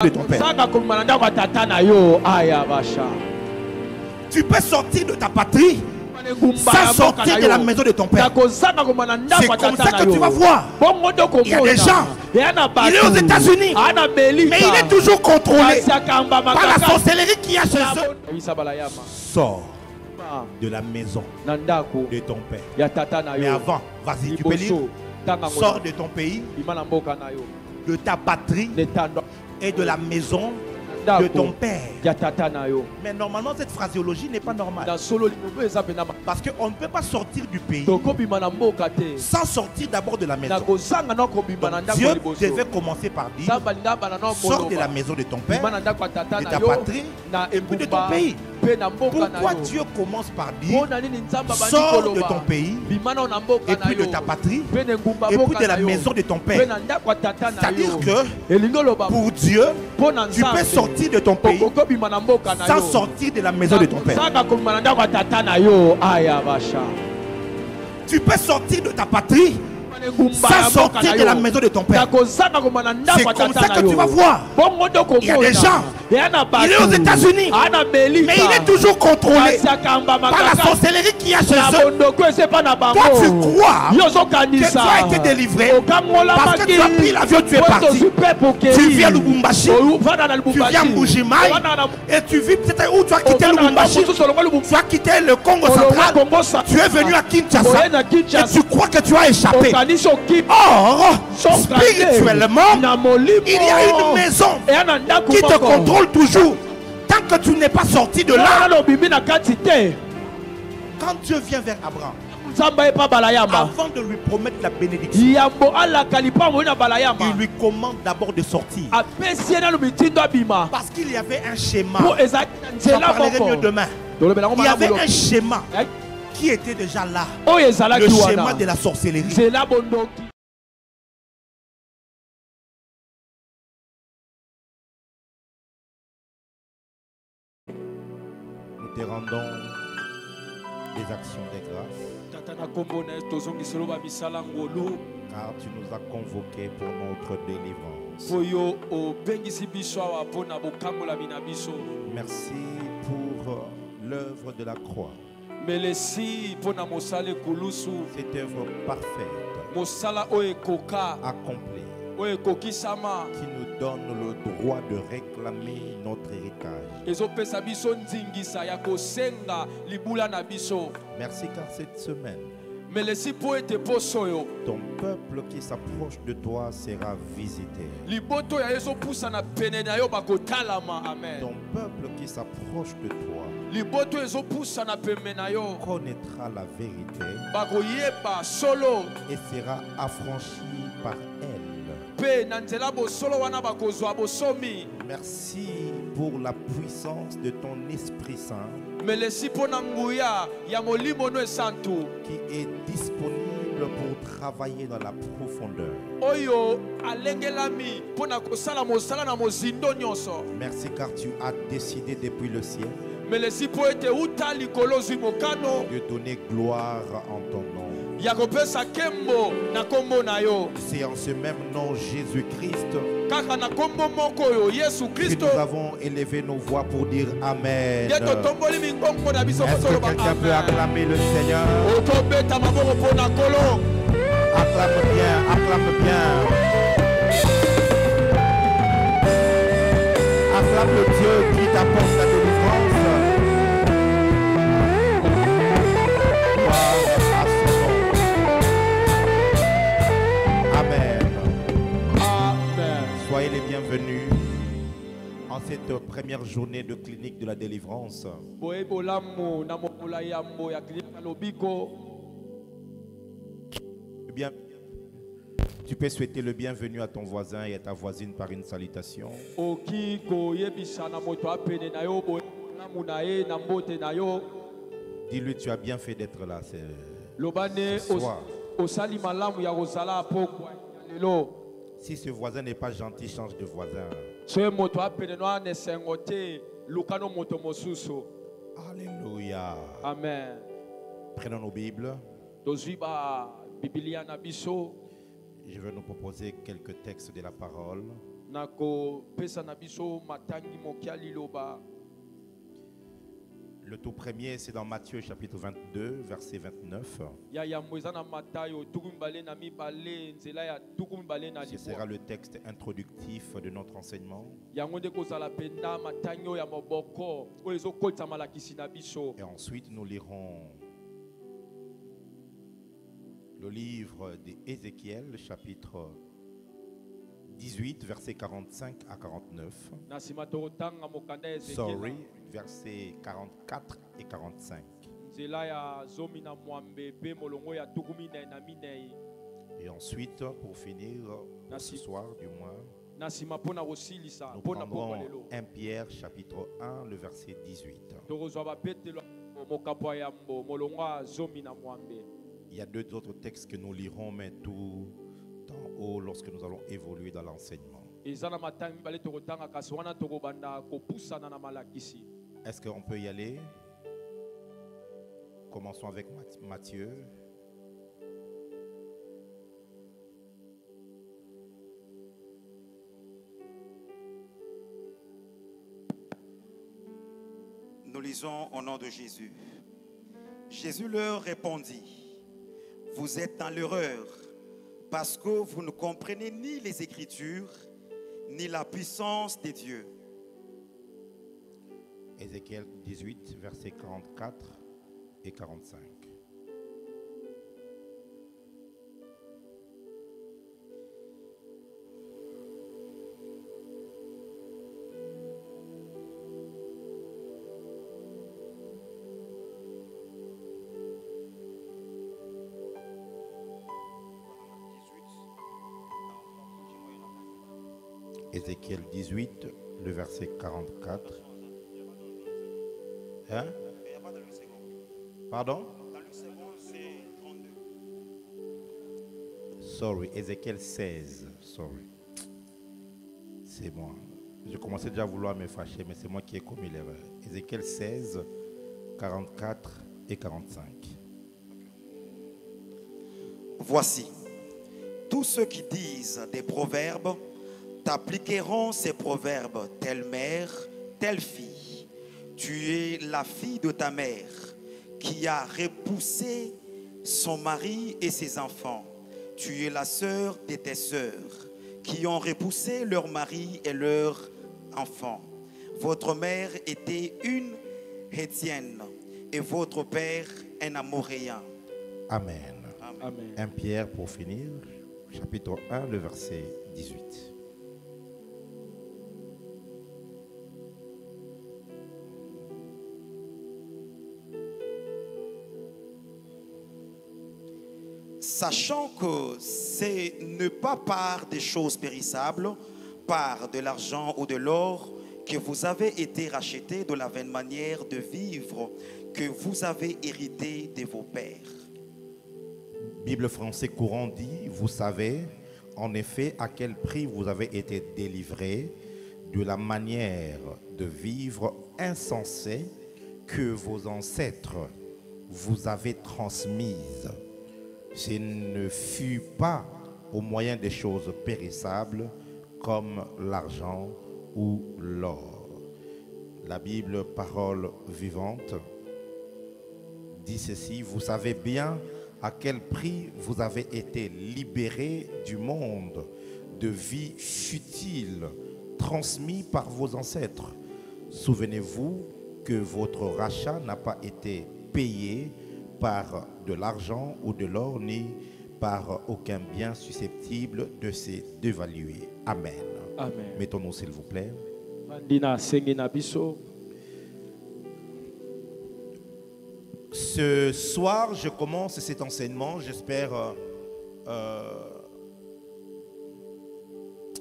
de ton père. Tu peux sortir de ta patrie sans sortir de la maison de ton père. C'est comme ça que tu vas voir. Il y a des gens, il est aux États-Unis, mais il est toujours contrôlé par la sorcellerie qu'il y a chez eux. Sors de la maison de ton père. Mais avant, vas-y, tu peux lire. Sors de ton pays, de ta patrie et de la maison de ton père. Mais normalement, cette phraséologie n'est pas normale. Parce qu'on ne peut pas sortir du pays sans sortir d'abord de la maison. Donc, Dieu devait commencer par dire: sors de la maison de ton père, de ta patrie et puis de ton pays. Pourquoi Dieu commence par dire: sors de ton pays et puis de ta patrie et puis de la maison de ton père? C'est-à-dire que pour Dieu, tu peux sortir de ton pays sans sortir de la maison de ton père. Tu peux sortir de ta patrie sans sortir de la maison de ton père. C'est comme ça que tu vas voir. Il y a des gens, il est aux États-Unis, mais il est toujours contrôlé par la sorcellerie qu'il y a chez eux. Toi, tu crois que tu as été délivré parce que tu as pris l'avion, tu es parti. Tu viens à Lubumbashi, tu viens à Mbujimaï, et tu vis peut-être où tu as quitté Lubumbashi. Tu as quitté le Congo central, tu es venu à Kinshasa et tu crois que tu as échappé. Or, spirituellement, il y a une maison qui te contrôle toujours. Tant que tu n'es pas sorti de là, quand Dieu vient vers Abraham, avant de lui promettre la bénédiction, il lui commande d'abord de sortir. Parce qu'il y avait un schéma. J'en parlerai mieux demain. Il y avait un schéma qui était déjà là. Le schéma de la sorcellerie. Nous te rendons des actions de grâce, car tu nous as convoqués pour notre délivrance. Merci pour l'œuvre de la croix. Cette œuvre parfaite, accomplie, qui nous donne le droit de réclamer notre héritage. Merci car cette semaine, ton peuple qui s'approche de toi sera visité. Ton peuple qui s'approche de toi connaîtra la vérité et sera affranchi par elle. Merci pour la puissance de ton Esprit Saint qui est disponible pour travailler dans la profondeur. Merci car tu as décidé depuis le ciel de donner gloire en ton nom. C'est en ce même nom Jésus-Christ que nous avons élevé nos voix pour dire Amen. Est-ce que quelqu'un peut acclamer le Seigneur? Acclame bien, acclame bien. Acclame le Dieu qui t'apporte la délivrance. Soyez les bienvenus en cette première journée de clinique de la délivrance. Bien, tu peux souhaiter le bienvenu à ton voisin et à ta voisine par une salutation. Dis-lui, tu as bien fait d'être là ce soir. Si ce voisin n'est pas gentil, change de voisin. Alléluia. Amen. Prenons nos Bibles. Je vais nous proposer quelques textes de la parole. Le tout premier, c'est dans Matthieu chapitre 22, verset 29. Ce sera le texte introductif de notre enseignement. Et ensuite, nous lirons le livre d'Ézéchiel, chapitre 18, versets 45 à 49. Sorry, versets 44 et 45. Et ensuite, pour finir, ce soir du moins, nous prendrons 1 Pierre, chapitre 1, le verset 18. Il y a deux autres textes que nous lirons, mais tout en haut lorsque nous allons évoluer dans l'enseignement. Est-ce qu'on peut y aller? Commençons avec Matthieu. Nous lisons au nom de Jésus. Jésus leur répondit: vous êtes dans l'erreur, parce que vous ne comprenez ni les Écritures, ni la puissance de Dieu. Ézéchiel 18, versets 44 et 45. Ézéchiel 18, le verset 44. Hein? Pardon? Dans le second, c'est 32. Sorry, Ézéchiel 16. Sorry. C'est moi. Je commençais déjà à vouloir me fâcher, mais c'est moi qui ai commis l'erreur. Ézéchiel 16, 44 et 45. Voici, tous ceux qui disent des proverbes t'appliqueront ces proverbes: telle mère, telle fille. Tu es la fille de ta mère qui a repoussé son mari et ses enfants. Tu es la sœur de tes sœurs qui ont repoussé leur mari et leurs enfants. Votre mère était une Hétienne et votre père un Amoréen. Amen. Amen. 1 Pierre pour finir, chapitre 1, le verset 18. Sachant que c'est ne pas par des choses périssables, par de l'argent ou de l'or, que vous avez été rachetés de la vaine manière de vivre que vous avez hérité de vos pères. Bible français courant dit: vous savez en effet à quel prix vous avez été délivrés de la manière de vivre insensée que vos ancêtres vous avaient transmise. Ce ne fut pas au moyen des choses périssables comme l'argent ou l'or. La Bible, parole vivante, dit ceci: vous savez bien à quel prix vous avez été libérés du monde de vie futile transmis par vos ancêtres. Souvenez-vous que votre rachat n'a pas été payé par de l'argent ou de l'or, ni par aucun bien susceptible de se dévaluer. Amen. Amen. Mettons-nous s'il vous plaît. Ce soir, je commence cet enseignement. J'espère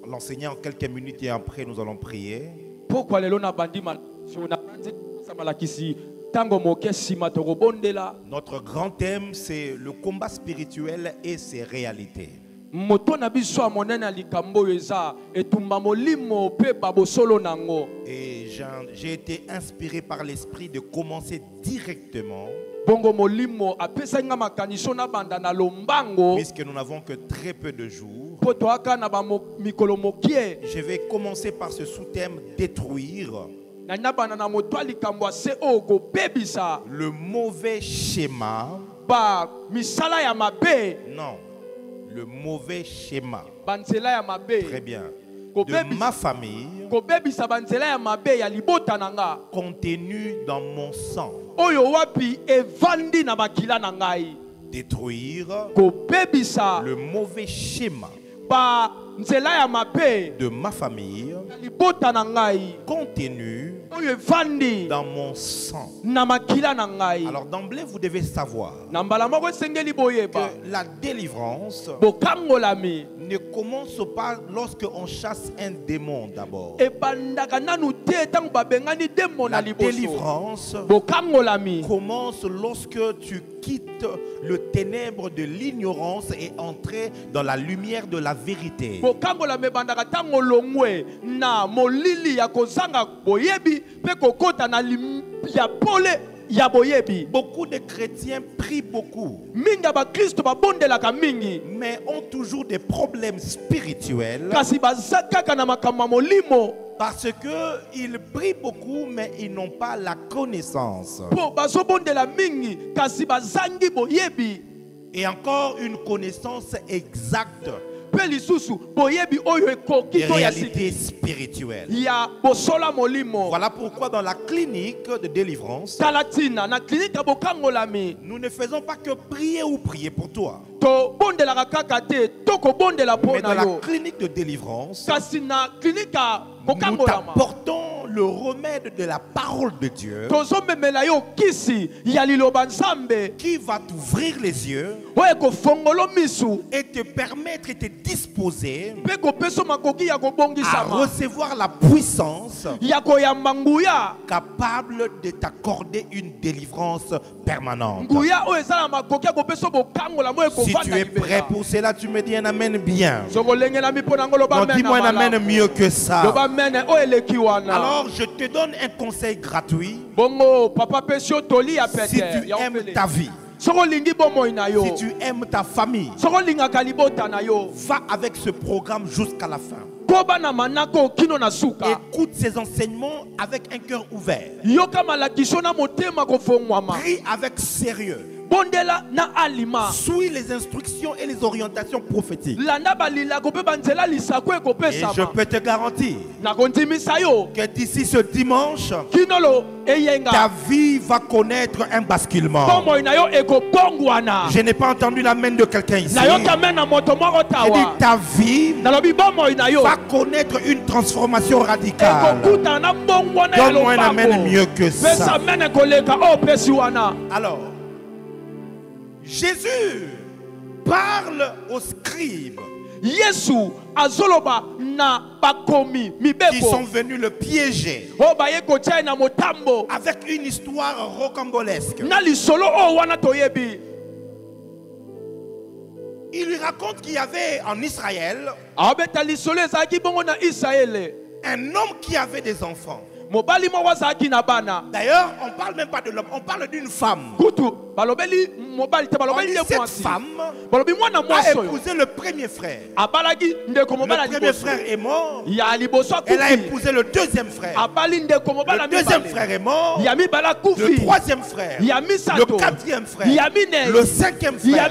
l'enseigner en quelques minutes et après nous allons prier. Pourquoi notre grand thème, c'est le combat spirituel et ses réalités. Et j'ai été inspiré par l'esprit de commencer directement, puisque nous n'avons que très peu de jours, Je vais commencer par ce sous-thème détruire le mauvais schéma. Non, le mauvais schéma. Très bien. De ma famille, contenu dans mon sang. Détruire le mauvais schéma de ma famille, contenu dans mon sang. Alors d'emblée, vous devez savoir que la délivrance ne commence pas lorsque on chasse un démon d'abord. La délivrance commence lorsque tu quittes le ténèbre de l'ignorance et entrer dans la lumière de la vérité. Beaucoup de chrétiens prient beaucoup, mais ont toujours des problèmes spirituels parce qu'ils prient beaucoup, mais ils n'ont pas la connaissance. Et encore une connaissance exacte des réalités spirituelles. Voilà pourquoi dans la clinique de délivrance, nous ne faisons pas que prier ou prier pour toi. Mais dans la clinique de délivrance, nous t'apportons le remède de la parole de Dieu qui va t'ouvrir les yeux et te permettre et te disposer à recevoir la puissance capable de t'accorder une délivrance permanente. Si tu es prêt pour cela, tu me dis un amen bien. Non, dis-moi un amen mieux que ça. Alors, je te donne un conseil gratuit. Si tu aimes ta vie, si tu aimes ta famille, va avec ce programme jusqu'à la fin. Écoute ces enseignements avec un cœur ouvert. Prie avec sérieux. Suis les instructions et les orientations prophétiques. Et je peux te garantir que d'ici ce dimanche, ta vie va connaître un basculement. Je n'ai pas entendu l'amen de quelqu'un ici. Je dis ta vie va connaître une transformation radicale. Donne-moi un amen mieux que ça. Alors, Jésus parle aux scribes qui sont venus le piéger avec une histoire rocambolesque. Il lui raconte qu'il y avait en Israël un homme qui avait des enfants. D'ailleurs, on ne parle même pas de l'homme, on parle d'une femme. Cette femme a épousé le premier frère. Le premier frère est mort. Elle a épousé le deuxième frère. Le deuxième frère est mort. Le troisième frère, le quatrième frère, le cinquième frère,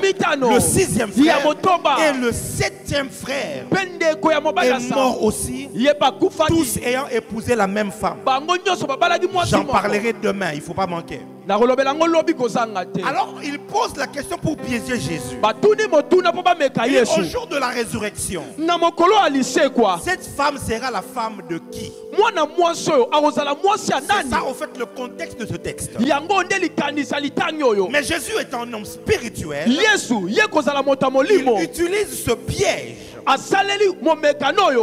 le sixième frère et le septième frère est mort aussi, tous ayant épousé la même femme. J'en parlerai demain, il ne faut pas manquer. Alors il pose la question pour piéger Jésus. Et au jour de la résurrection, cette femme sera la femme de qui? C'est ça en fait le contexte de ce texte. Mais Jésus est un homme spirituel. Il utilise ce piège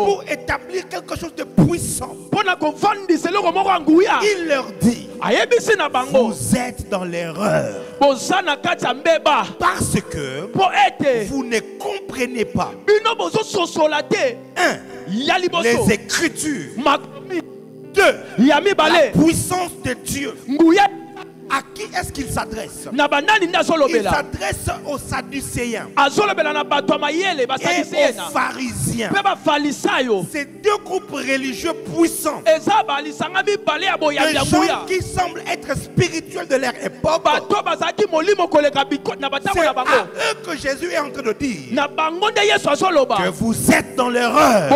pour établir quelque chose de puissant. Il leur dit: vous êtes dans l'erreur parce que vous ne comprenez pas, les Écritures, 2, la puissance de Dieu À qui est-ce qu'il s'adresse? Il s'adresse aux Sadducéens et aux pharisiens. C'est deux groupes religieux puissants. Des gens qui semblent être spirituels de leur époque. C'est à eux que Jésus est en train de dire que vous êtes dans l'erreur.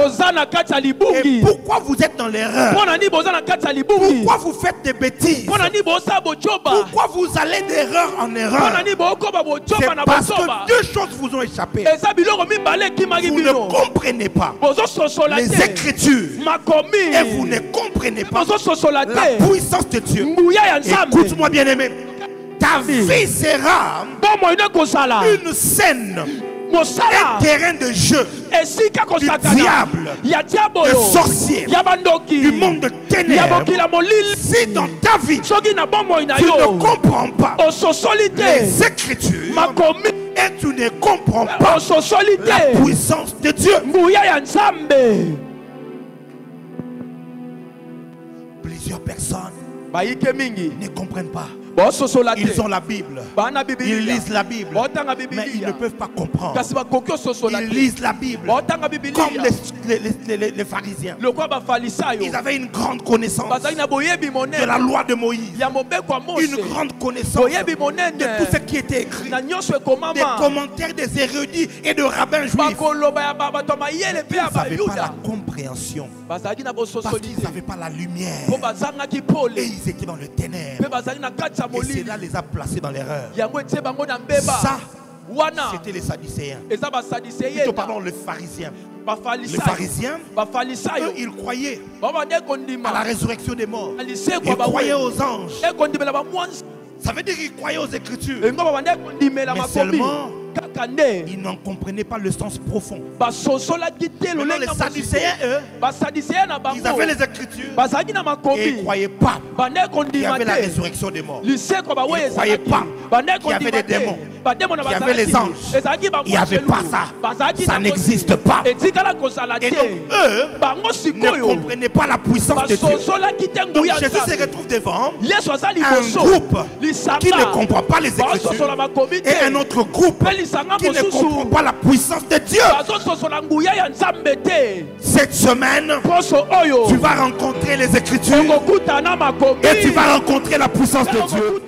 Et pourquoi vous êtes dans l'erreur? Pourquoi vous faites des bêtises? Pourquoi vous allez d'erreur en erreur? C'est parce que deux choses vous ont échappé. Vous ne comprenez pas les Écritures et vous ne comprenez pas la puissance de Dieu. Écoute-moi bien aimé, ta vie sera une scène, un terrain de jeu du diable, de sorciers, du monde de ténèbres. Si dans ta vie tu ne comprends pas les Écritures et tu ne comprends pas la puissance de Dieu, plusieurs personnes ne comprennent pas. Ils ont la Bible, ils lisent la Bible, mais ils ne peuvent pas comprendre. Ils lisent la Bible comme les pharisiens. Ils avaient une grande connaissance de la loi de Moïse, une grande connaissance de tout ce qui était écrit, des commentaires des érudits et de rabbins juifs. Ils n'avaient pas la compréhension parce qu'ils n'avaient pas la lumière et ils étaient dans le ténèbres. Et cela les a placés dans l'erreur. Ça, c'était les Sadducéens. Plutôt, pardon, les pharisiens. Les pharisiens, eux, ils croyaient à la résurrection des morts. Ils croyaient aux anges. Ça veut dire qu'ils croyaient aux Écritures. Mais seulement, ils n'en comprenaient pas le sens profond. Maintenant, les Sadducéens, eux, ils avaient les Écritures et ils ne croyaient pas qu'il y avait la résurrection des morts. Ils ne croyaient pas qu'il y avait des démons, qu'il y avait les anges. Il n'y avait pas ça. Ça n'existe pas. Et donc, eux ne comprenaient pas la puissance de Dieu. Donc, Jésus se retrouve devant un groupe qui ne comprend pas les Écritures et un autre groupe qui ne comprend pas la puissance de Dieu. Cette semaine, tu vas rencontrer les Écritures et tu vas rencontrer la puissance de Dieu.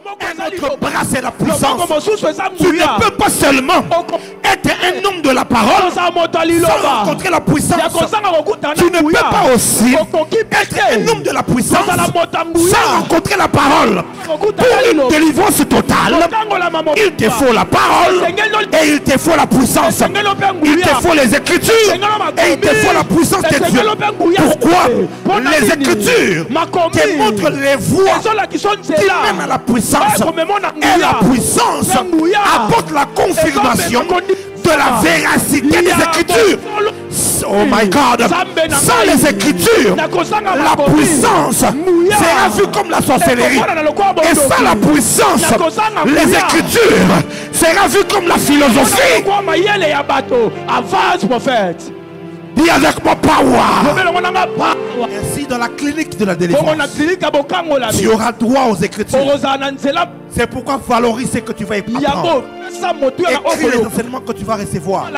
Un autre bras, c'est la puissance. Tu ne peux pas seulement être un homme de la parole sans rencontrer la puissance. Tu ne peux pas aussi être un homme de la puissance sans rencontrer la parole. Pour une délivrance totale, il te faut la parole et il te faut la puissance. Il te faut les Écritures et il te faut la puissance de Dieu. Pourquoi? Les Écritures te montrent les voies qui mènent à la puissance. Et la puissance apporte la confirmation de la véracité des Écritures. Oh my God, sans les Écritures, la puissance sera vue comme la sorcellerie. Et sans la puissance, les Écritures sera vue comme la philosophie. Dis avec moi, power. Ainsi, dans la clinique de la délivrance, tu auras droit aux Écritures. C'est pourquoi valorise ce que tu vas apprendre. Écris les enseignements que tu vas recevoir.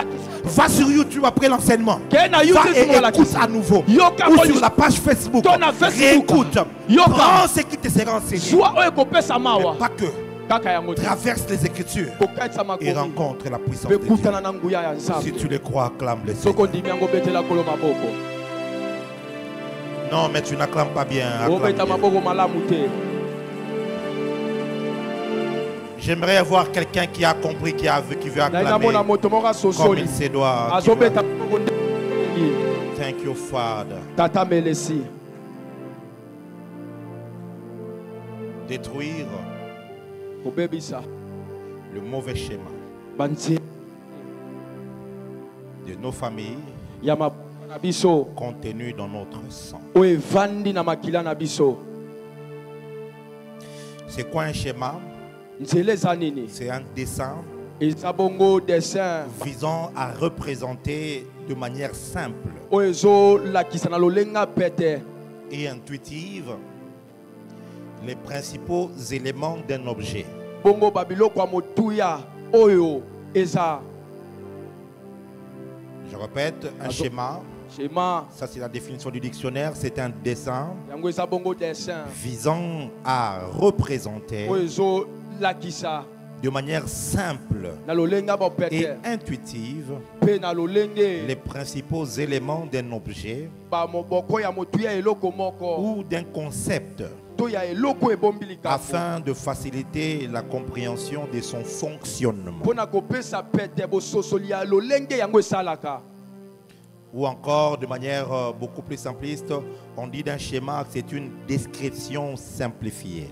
Va sur YouTube après l'enseignement. Va et écoute à nouveau. Ou sur la page Facebook. Réécoute. Prends ce qui te sera enseigné. Mais pas que. Traverse les Écritures et rencontre la puissance de Dieu. Si tu les crois, acclame les Seigneur. Non, mais tu n'acclames pas bien. J'aimerais avoir quelqu'un qui a compris, qui veut acclamer comme il se doit. Thank you, Father. Détruire le mauvais schéma de nos familles contenu dans notre sang. C'est quoi un schéma? C'est un dessin visant à représenter de manière simple et intuitive les principaux éléments d'un objet. Je répète, un schéma, ça c'est la définition du dictionnaire, c'est un dessin visant à représenter de manière simple et intuitive les principaux éléments d'un objet ou d'un concept afin de faciliter la compréhension de son fonctionnement. Ou encore, de manière beaucoup plus simpliste, on dit d'un schéma que c'est une description simplifiée.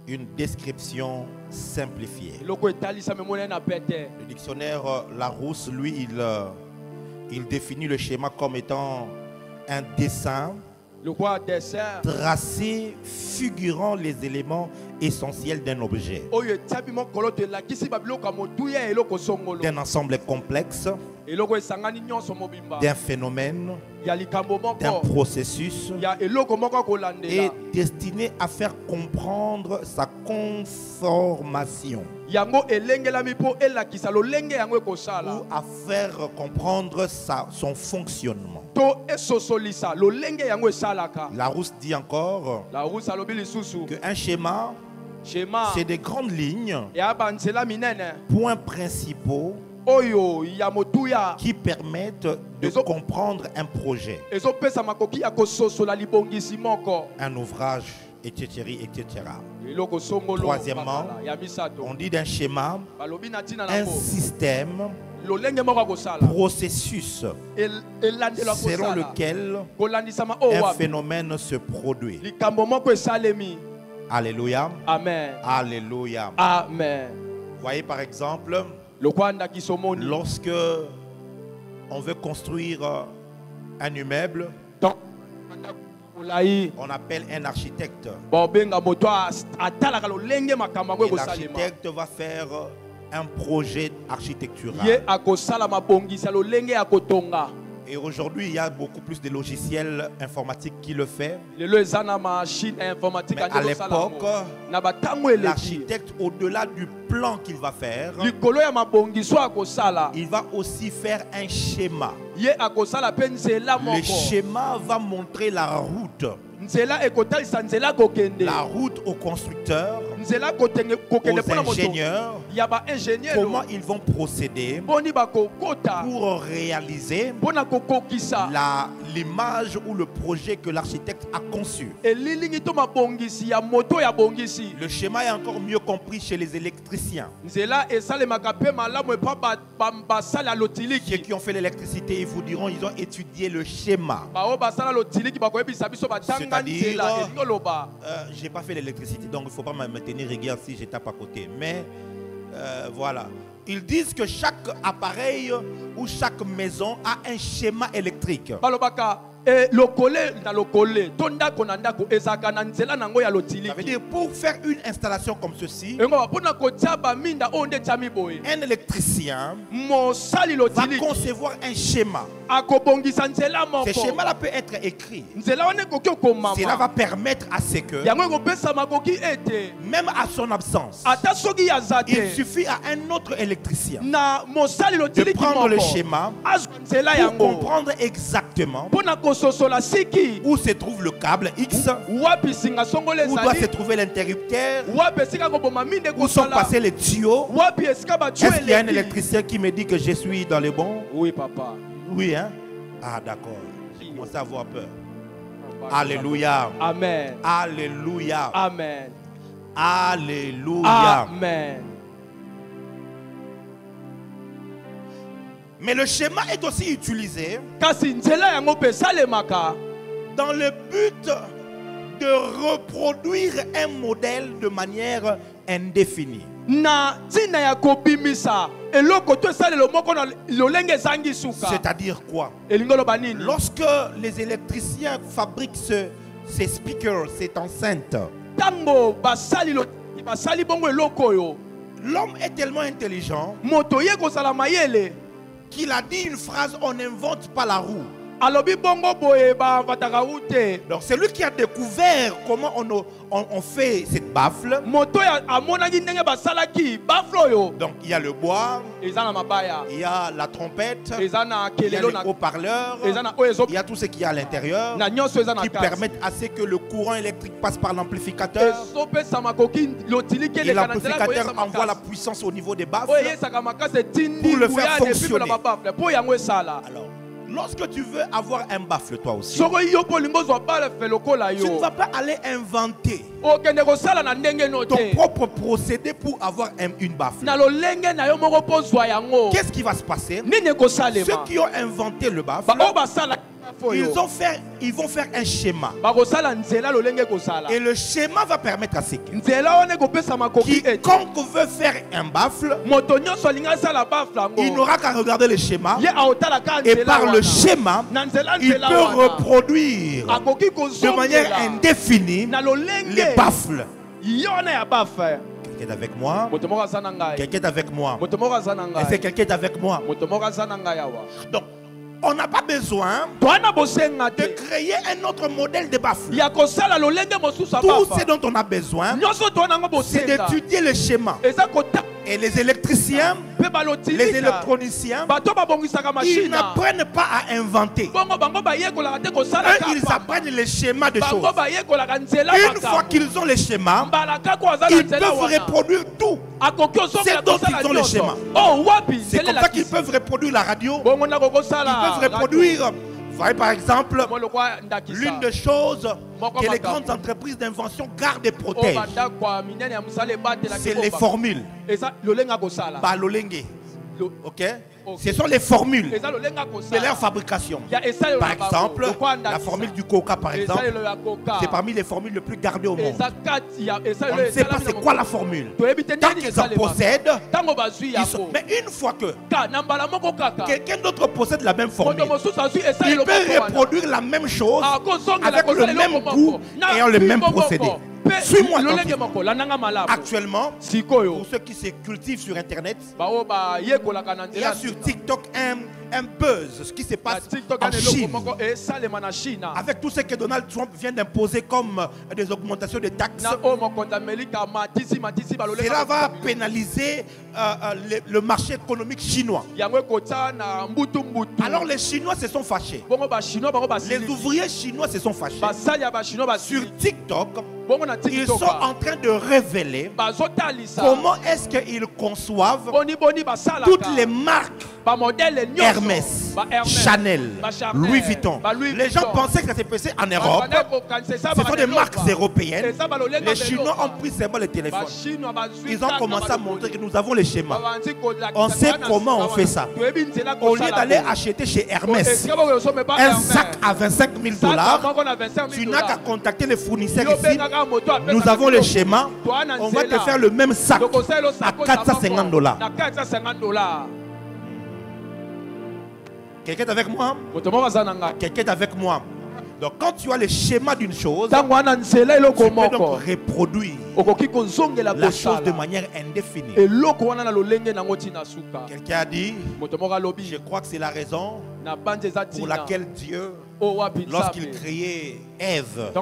Une description simplifiée. Le dictionnaire Larousse, lui, il définit le schéma comme étant un dessin tracé figurant les éléments essentiels d'un objet, d'un ensemble complexe, d'un phénomène, d'un processus, et destiné à faire comprendre sa conformation ou à faire comprendre son fonctionnement. Larousse dit encore qu'un schéma, c'est des grandes lignes, points principaux qui permettent de comprendre un projet, un ouvrage, etc., etc. Troisièmement, on dit d'un schéma un système, processus selon lequel un phénomène se produit. Alléluia. Amen. Alléluia. Amen. Voyez par exemple, lorsque on veut construire un immeuble, on appelle un architecte. Et l'architecte va faire un projet architectural. Et aujourd'hui, il y a beaucoup plus de logiciels informatiques qui le font. Mais à l'époque, l'architecte, au-delà du plan qu'il va faire, il va aussi faire un schéma. Le schéma va montrer la route. La route aux constructeurs, aux ingénieurs, comment ils vont procéder pour réaliser l'image ou le projet que l'architecte a conçu. Le schéma est encore mieux compris chez les électriciens. Ceux qui ont fait l'électricité, ils vous diront ils ont étudié le schéma. C'est-à-dire, j'ai pas fait l'électricité, donc il ne faut pas me tenir rigueur si je tape à côté. Mais voilà. Ils disent que chaque appareil ou chaque maison a un schéma électrique. Ça veut dire pour faire une installation comme ceci, un électricien va concevoir un schéma. Ce schéma-là peut être écrit. Cela va permettre à ce que, même à son absence, il suffit à un autre électricien de prendre le schéma pour comprendre exactement où se trouve le câble X, où doit se trouver l'interrupteur, où sont passés les tuyaux. Est-ce qu'il y a un électricien qui me dit que je suis dans le bon? Oui, papa. Oui, hein? Ah, d'accord. J'ai commencé à avoir peur. Alléluia. Amen. Alléluia. Amen. Alléluia. Amen. Mais le schéma est aussi utilisé dans le but de reproduire un modèle de manière indéfinie. C'est-à-dire quoi? Lorsque les électriciens fabriquent ces speakers, cette enceinte. L'homme est tellement intelligent qu'il a dit une phrase, on n'invente pas la roue. Donc c'est lui qui a découvert comment on fait cette baffle. Donc il y a le bois, il y a la trompette, il y a les haut-parleurs, il y a tout ce qu'il y a à l'intérieur qui permettent à ce que le courant électrique passe par l'amplificateur. Et l'amplificateur envoie la puissance au niveau des baffles pour le faire fonctionner. Alors, lorsque tu veux avoir un baffle toi aussi, tu ne vas pas aller inventer ton propre procédé pour avoir une baffle. Qu'est-ce qui va se passer? Ceux qui ont inventé le baffle, ils vont faire un schéma. Et le schéma va permettre à ce que quiconque veut faire un baffle, il n'aura qu'à regarder le schéma. Et par le schéma, il peut reproduire de manière indéfinie les baffles. Quelqu'un est avec moi? Quelqu'un est avec moi? Et c'est quelqu'un est avec moi? Donc, on n'a pas besoin de créer un autre modèle de baffle. Tout ce dont on a besoin, c'est d'étudier le schéma. Et les électriciens, les électroniciens, ils n'apprennent pas à inventer. Ils apprennent les schémas de choses. Une fois qu'ils ont les schémas, ils peuvent reproduire tout. C'est dont ils ont les schémas. C'est comme ça qu'ils peuvent reproduire la radio. Ils peuvent reproduire, voyez par exemple, l'une des choses que les grandes entreprises d'invention gardent et protègent, c'est les formules. Ok? Ce sont les formules de leur fabrication. Par exemple, la formule du Coca, par exemple, c'est parmi les formules les plus gardées au monde. On ne sait pas c'est quoi la formule. Tant qu'ils en possèdent, mais une fois que quelqu'un d'autre possède la même formule, il peut reproduire la même chose avec le même goût et le même procédé. Suis-moi actuellement, pour ceux qui se cultivent sur Internet, il y a sur TikTok un buzz, ce qui se passe en Chine, avec tout ce que Donald Trump vient d'imposer comme des augmentations de taxes. Cela va pénaliser le marché économique chinois. Alors les Chinois se sont fâchés. Les ouvriers chinois se sont fâchés. Sur TikTok, ils sont en train de révéler comment est-ce qu'ils conçoivent toutes les marques Hermès, Chanel, Louis Vuitton. Les gens pensaient que ça s'est passé en Europe. Ce sont des marques européennes. Les Chinois ont pris seulement le téléphone. Ils ont commencé à montrer que nous avons les schémas. On sait comment on fait ça. Au lieu d'aller acheter chez Hermès un sac à 25 000 $, tu n'as qu'à contacter les fournisseurs ici. Nous avons les schémas. On va te faire le même sac à 450 $. Quelqu'un est avec moi? Quelqu'un est avec moi? Donc quand tu as le schéma d'une chose, tu peux donc reproduire la chose de manière indéfinie. Quelqu'un a dit, je crois que c'est la raison pour laquelle Dieu, lorsqu'il créait Ève,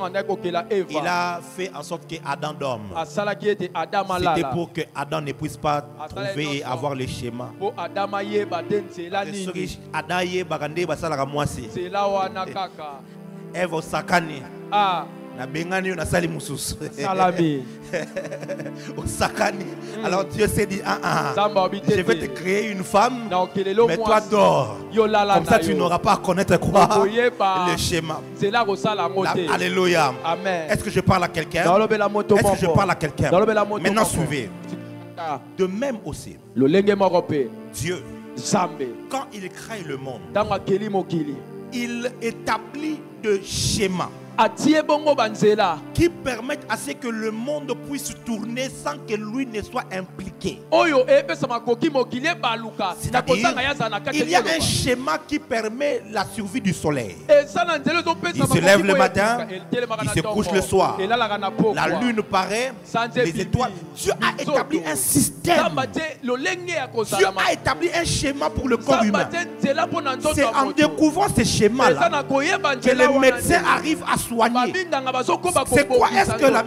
il a fait en sorte que Adam dorme. C'était pour que Adam ne puisse pas trouver et avoir les schémas. Ève osakani na bengani na sali mususu salami osakani. Alors Dieu s'est dit je vais te créer une femme, mais toi dors. Comme ça tu n'auras pas à connaître quoi le schéma. Alléluia. Est-ce que je parle à quelqu'un? Est-ce que je parle à quelqu'un? Maintenant suivez. De même aussi, Dieu, quand il crée le monde, il établit de schémas. qui permettent à ce que le monde puisse tourner sans que lui ne soit impliqué. Il y a un schéma qui permet la survie du soleil. Il se lève le matin, il se couche le soir. La lune paraît, les étoiles. Dieu a établi un système. Dieu a établi un schéma pour le corps humain. C'est en découvrant ces schémas-là que les médecins arrivent à soigner.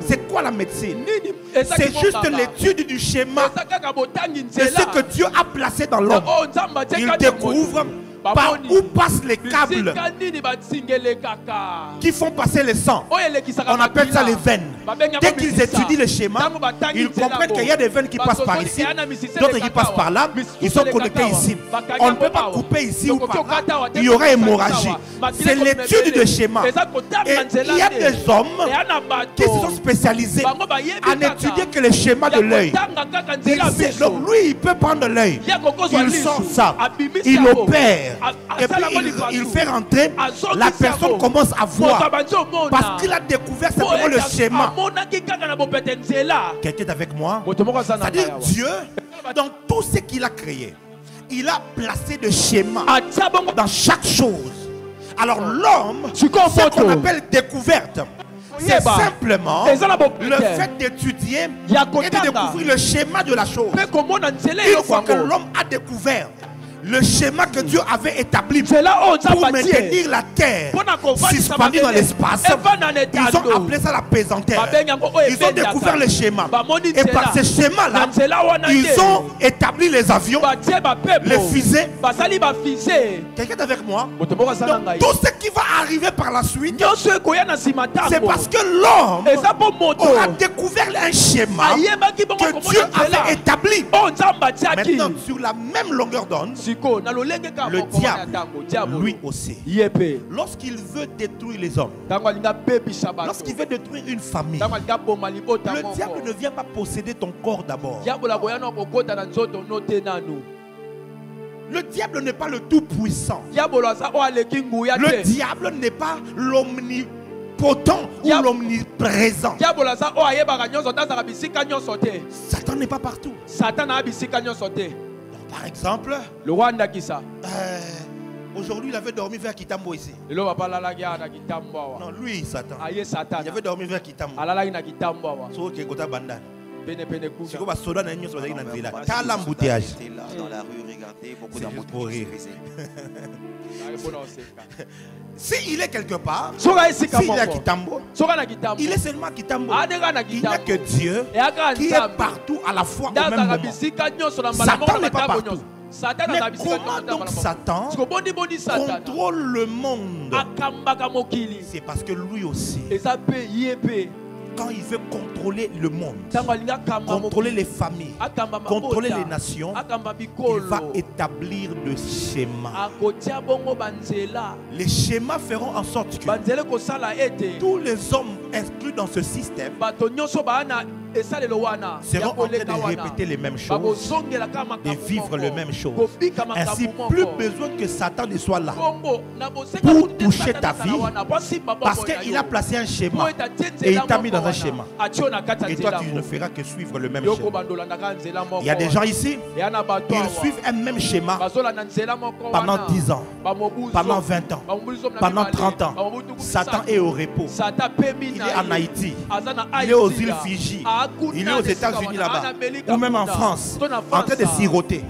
C'est quoi la médecine? C'est juste l'étude du schéma de ce que Dieu a placé dans l'homme. Il découvre par où passent les câbles qui font passer le sang. On appelle ça les veines. Dès qu'ils étudient le schéma, ils comprennent qu'il y a des veines qui passent par ici, d'autres qui passent par là. Ils sont connectés ici. On ne peut pas couper ici ou par là. Il y aura hémorragie. C'est l'étude de schéma. Et il y a des hommes qui se sont spécialisés en étudier que le schéma de l'œil. Donc lui, il peut prendre l'œil. Il sort ça. Il opère. Et puis il fait rentrer, la personne commence à voir parce qu'il a découvert simplement le schéma. Quelqu'un est avec moi? C'est-à-dire Dieu, dans tout ce qu'il a créé, il a placé des schémas dans chaque chose. Alors l'homme, ce qu'on appelle découverte, c'est simplement le fait d'étudier et de découvrir le schéma de la chose. Une fois que l'homme a découvert le schéma que Dieu avait établi pour maintenir la terre suspendue dans l'espace, ils ont appelé ça la pesanteur. Ils ont découvert le schéma. Et par ce schéma-là, ils ont établi les avions, les fusées. Quelqu'un est avec moi? Donc, tout ce qui va arriver par la suite, c'est parce que l'homme aura découvert un schéma que Dieu avait établi. Maintenant, sur la même longueur d'onde, le diable, lui aussi, lorsqu'il veut détruire les hommes, lorsqu'il veut détruire une famille, le diable ne vient pas posséder ton corps d'abord. Le diable n'est pas le tout-puissant. Le diable n'est pas l'omnipotent ou l'omniprésent. Satan n'est pas partout. Par exemple, aujourd'hui il avait dormi vers Kitambo ici. Non, lui, Satan. Il avait dormi vers Kitambo. S'il est quelque part, s'il est à Kitambo, il est seulement à Kitambo. Il n'y a que Dieu qui est partout à la fois au même moment. Satan n'est pas partout. Mais comment donc Satan contrôle le monde? C'est parce que lui aussi, quand il veut contrôler le monde, contrôler les familles, contrôler les nations, il va établir le schéma. Les schémas feront en sorte que tous les hommes inclus dans ce système seront en train de répéter les mêmes choses, de vivre les mêmes choses. Ainsi, plus besoin que Satan ne soit là pour toucher ta vie, parce qu'il a placé un schéma et il t'a mis dans un schéma. Et toi, tu ne feras que suivre le même schéma. Il y a des gens ici, ils suivent un même schéma pendant 10 ans, pendant 20 ans, pendant 30 ans. Satan est au repos. Il est en Haïti, il est aux îles Fidji, il est aux États-Unis là-bas, ou même en France, en train de siroter.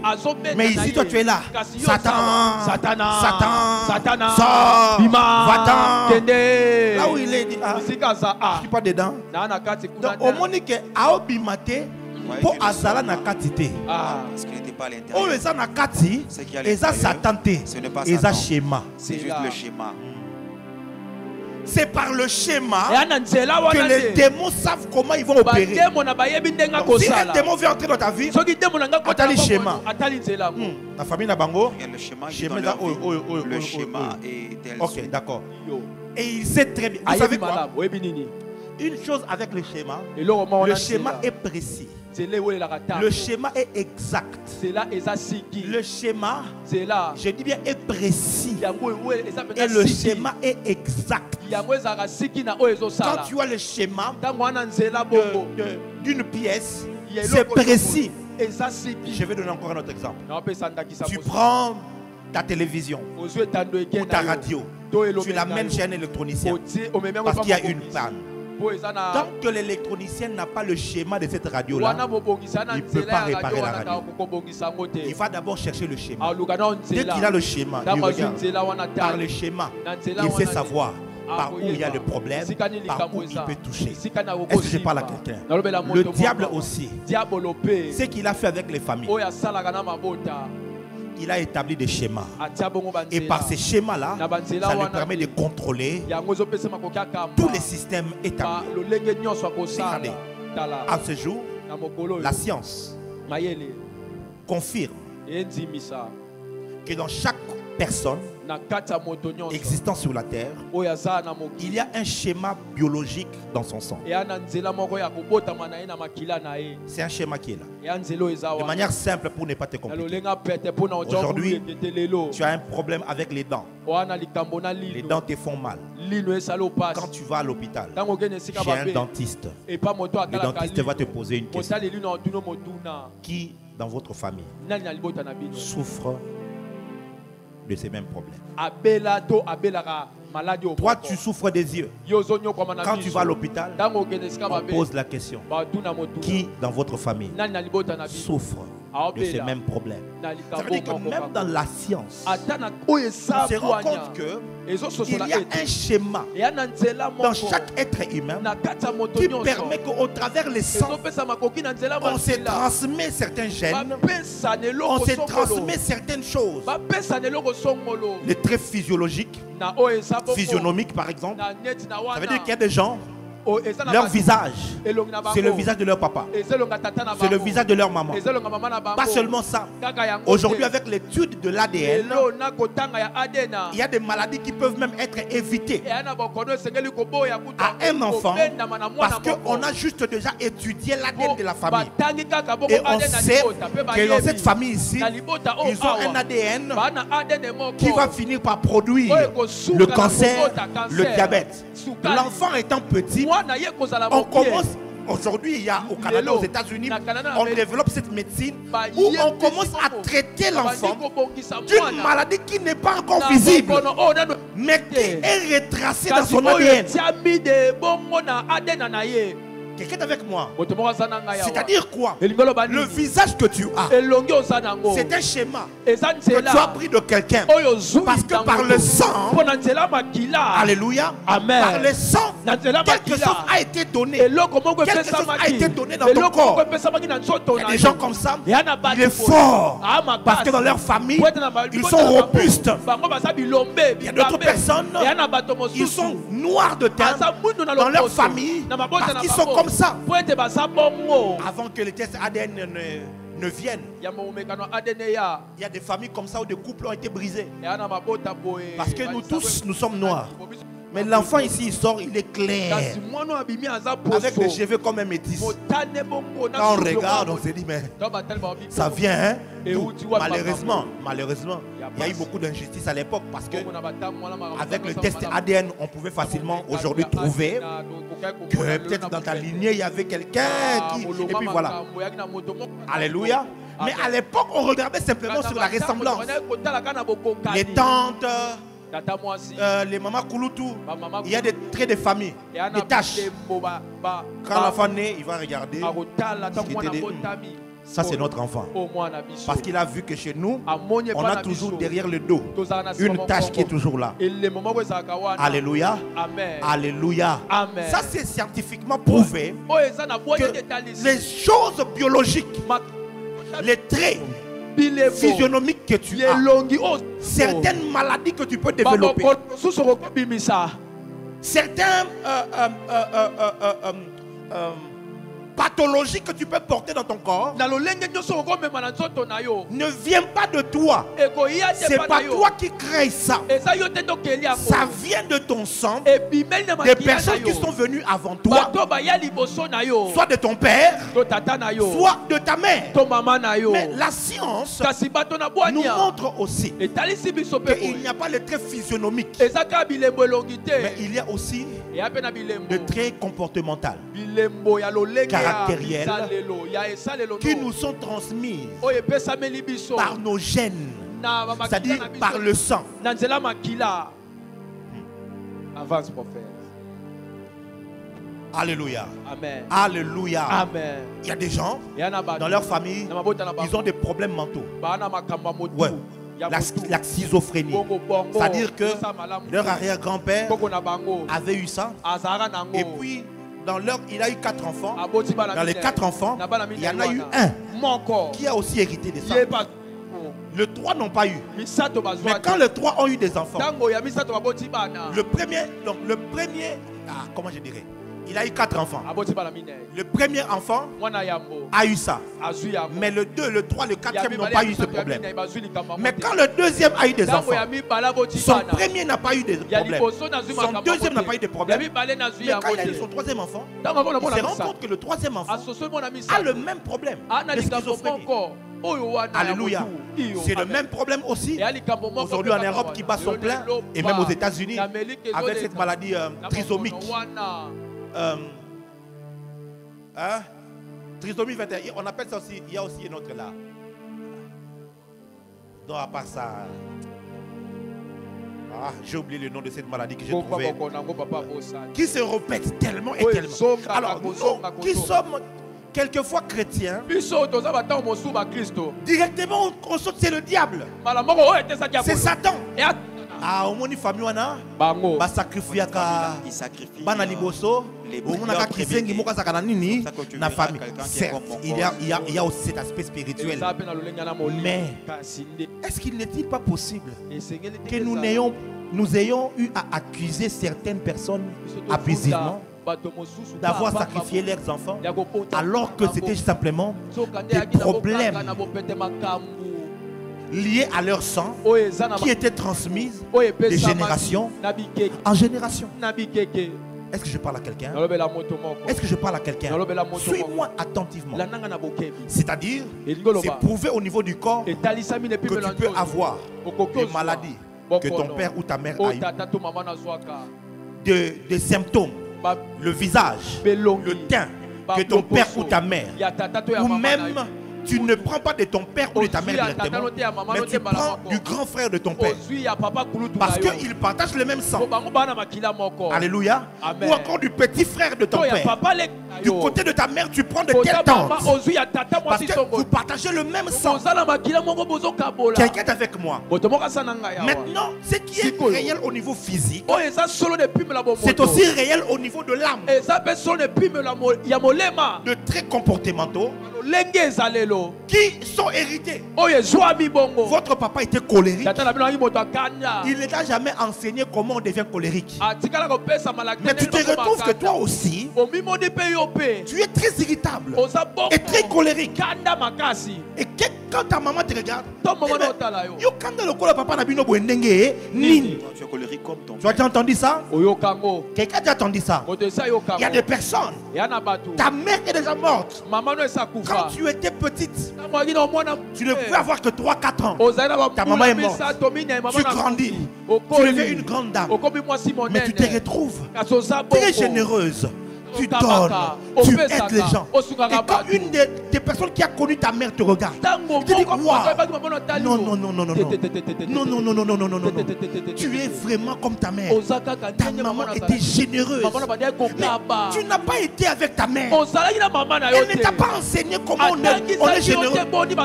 Mais ici, toi, tu es là. Satan, sors, va-t'en. Là où il est, dit, je ne suis pas dedans. Donc, au moment que Aobimate, pour Azala na katite. Parce qu'il n'était pas à l'intérieur. Oh, les nakati, les a satanté, les a schéma. C'est juste le schéma. C'est par le schéma que les démons savent comment ils vont opérer. Donc, si un démon vient entrer dans ta vie, attends schéma. La famille n'a bango. Le schéma est tel. Ok, d'accord. Et il sait très bien. Vous savez quoi? Une chose avec le schéma est précis. Le schéma est exact. Le schéma, je dis bien, est précis. Et le schéma est exact. Quand tu as le schéma d'une pièce, c'est précis. Je vais donner encore un autre exemple. Tu prends ta télévision ou ta radio, tu l'amènes chez un électronicien parce qu'il y a une panne. Tant que l'électronicien n'a pas le schéma de cette radio-là, il ne peut pas réparer la radio. Il va d'abord chercher le schéma. Dès qu'il a le schéma, il regarde. Par le schéma, il sait savoir par où il y a le problème, par où il peut toucher. Est-ce que je parle à quelqu'un? Le diable aussi, ce qu'il a fait avec les familles, il a établi des schémas. Et par ces schémas-là, ça lui permet de contrôler tous les systèmes établis. Regardez, à ce jour, la science confirme que dans chaque personne existant sur la terre, il y a un schéma biologique dans son sang. C'est un schéma qui est là. De manière simple pour ne pas te compliquer. Aujourd'hui, tu as un problème avec les dents. Les dents te font mal. Quand tu vas à l'hôpital, chez un dentiste, le dentiste va te poser une question. Qui dans votre famille souffre de ces mêmes problèmes? Toi, tu souffres des yeux. Quand tu vas à l'hôpital, on pose la question. Qui dans votre famille souffre de ces mêmes problèmes? Ça veut dire que même dans la science, on se rend compte qu'il y a un schéma dans chaque être humain qui permet qu'au travers les sangs, on se transmet certains gènes, on se transmet certaines choses. Les traits physiologiques, physionomiques par exemple, ça veut dire qu'il y a des gens, leur visage, c'est le visage de leur papa, c'est le visage de leur maman. Pas seulement ça. Aujourd'hui, avec l'étude de l'ADN, il y a des maladies qui peuvent même être évitées à un enfant parce qu'on a juste déjà étudié l'ADN de la famille. Et on sait que dans cette famille ici, ils ont un ADN qui va finir par produire le cancer, le diabète. L'enfant étant petit, on commence, aujourd'hui il y a au Canada, aux États-Unis, on développe cette médecine où on commence à traiter l'enfant d'une maladie qui n'est pas encore visible, mais qui est retracée dans son ADN. Quelqu'un est avec moi? C'est-à-dire quoi? Le visage que tu as, c'est un schéma que tu as pris de quelqu'un. Parce que par le sang, alléluia, par le sang, quelque chose a été donné. Quelque chose a été donné dans ton corps. Il y a des gens comme ça, il est fort. Parce que dans leur famille, ils sont robustes. Il y a d'autres personnes, ils sont noirs de teint dans leur famille parce qu'ils sont comme ça. Avant que les tests ADN ne viennent, il y a des familles comme ça où des couples ont été brisés. Parce que nous tous, nous sommes noirs. Mais l'enfant ici, il sort, il est clair. Avec des cheveux comme un métis. Quand on regarde, on se dit, mais ça vient, hein? Malheureusement, il y a eu beaucoup d'injustice à l'époque parce que avec le test ADN, on pouvait facilement aujourd'hui trouver que peut-être dans ta lignée, il y avait quelqu'un qui... Et puis voilà. Alléluia. Mais à l'époque, on regardait simplement sur la ressemblance. Les tantes... les mamans Kouloutou, il y a des traits de famille, des taches. Quand l'enfant naît, il va regarder. Ça, c'est notre enfant. Parce qu'il a vu que chez nous, on a toujours derrière le dos une tache qui est toujours là. Alléluia. Alléluia. Ça, c'est scientifiquement prouvé que les choses biologiques, les traits physionomiques que tu as, certaines maladies que tu peux développer, certains pathologie que tu peux porter dans ton corps ne vient pas de toi. C'est pas toi qui crée ça. Ça vient de ton sang, des personnes qui sont venues avant toi, soit de ton père, soit de ta mère. Mais la science nous montre aussi qu'il n'y a pas les traits physionomiques, mais il y a aussi le trait comportemental, caractériel, qui nous sont transmises par nos gènes, c'est-à-dire par le sang. Avance, prophète. Alléluia. Amen. Alléluia. Amen. Il y a des gens dans leur famille, ils ont des problèmes mentaux. Ouais. La schizophrénie. C'est-à-dire que leur arrière-grand-père avait eu ça. Et puis, il a eu 4 enfants. Dans les 4 enfants, il y en a eu un qui a aussi hérité de ça. Les 3 n'ont pas eu. Mais quand les 3 ont eu des enfants, le premier, comment je dirais, il a eu 4 enfants. Le premier enfant a eu ça. Mais le 2, le 3, le 4e n'ont pas eu ce problème. Mais quand le deuxième a eu des enfants, son premier n'a pas eu de problème. Son deuxième n'a pas eu de problème. Mais quand il a eu son 3e enfant, il se rend compte que le 3e enfant a le même problème de schizophrénie. Alléluia. C'est le même problème aussi aujourd'hui en Europe qui bat son plein, et même aux États-Unis avec cette maladie trisomique. Trisomie 21, on appelle ça aussi, il y a aussi une autre là. Donc à part ça, j'ai oublié le nom de cette maladie que j'ai trouvée, qui se répète tellement et tellement. Alors nous qui sommes quelquefois chrétiens, directement on saute, c'est le diable, c'est Satan. Au moni famille wana ba sacrifier ka bana liboso au mona ka kisengi moka sakana nini na famille. Certes, il y a aussi cet aspect spirituel, mais est-ce qu'il n'est-il pas possible que nous ayons eu à accuser certaines personnes abusivement d'avoir sacrifié leurs enfants alors que c'était simplement des problèmes liés à leur sang qui étaient transmises de génération en génération? Est-ce que je parle à quelqu'un? Est-ce que je parle à quelqu'un? Suis-moi attentivement. C'est-à-dire, c'est prouvé au niveau du corps que tu peux avoir des maladies que ton père ou ta mère a eu, des symptômes, le visage, le teint que ton père ou ta mère, ou même tu ne prends pas de ton père ou de ta mère directement, mais tu prends du grand frère de ton père, parce qu'ils partagent le même sang. Alléluia. Ou encore du petit frère de ton père. Du côté de ta mère, tu prends de telle tante, parce que vous partagez le même sang. Quelqu'un est avec moi. Maintenant, ce qui est réel au niveau physique, c'est aussi réel au niveau de l'âme. De traits comportementaux qui sont hérités. Votre papa était colérique. Il ne t'a jamais enseigné comment on devient colérique. Mais tu te retrouves que toi aussi, tu es très irritable et très colérique. Et quand ta maman te regarde, tu es colérique comme ton père. Tu as entendu ça? Quelqu'un a entendu ça? Il y a des personnes, ta mère est déjà morte. Quand tu étais petite, tu ne pouvais avoir que 3-4 ans. Ta maman est morte. Tu grandis. Tu deviens une grande dame. Mais tu te retrouves très généreuse. Tu donnes, tu aides les gens. Et quand une des personnes qui a connu ta mère te regarde, tu te dis, waouh, non, tu es vraiment comme ta mère. Ta maman était généreuse. Mais tu n'as pas été avec ta mère. Elle ne t'a pas enseigné comment on est généreux.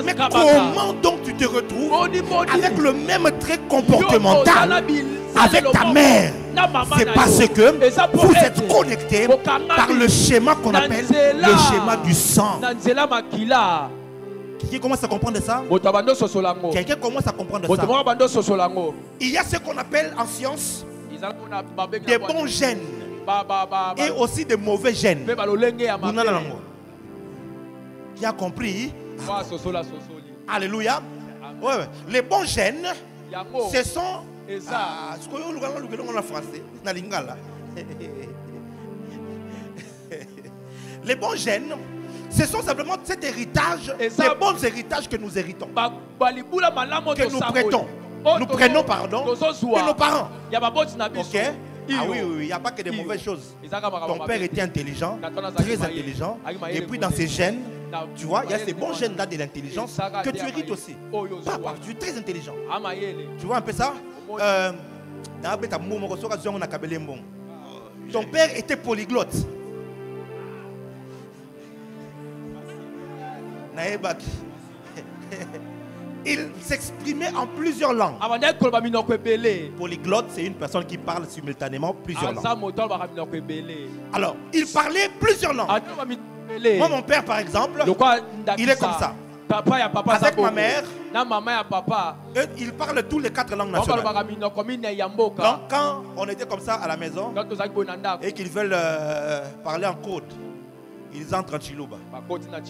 Mais comment donc tu te retrouves avec le même trait comportemental avec ta mère? C'est parce que vous êtes connectés par le schéma qu'on appelle le schéma du sang. Qui commence à comprendre ça? Quelqu'un commence à comprendre ça. Il y a ce qu'on appelle en science des bons gènes et aussi des mauvais gènes. qui a compris. Alléluia. Ouais, ouais. Les bons gènes, ce sont... ce qu'on en français, les bons gènes, ce sont simplement cet héritage, les bons héritages que nous héritons, que nous prêtons. Nous prenons pardon de nos parents. Ok? Ah oui, oui, il n'y a pas que des mauvaises choses. Ton père était intelligent, très intelligent. Et puis dans ses gènes, tu vois, il y a ces bons gènes là de l'intelligence que tu hérites aussi. Papa, tu es très intelligent. Tu vois un peu ça? Ton père était polyglotte. Il s'exprimait en plusieurs langues. Polyglotte, c'est une personne qui parle simultanément plusieurs langues. Alors, il parlait plusieurs langues. Moi, mon père, par exemple, il est comme ça. Avec ma mère, il parle tous les 4 langues nationales. Donc, quand on était comme ça à la maison et qu'ils veulent parler en code, ils entrent en Chiluba.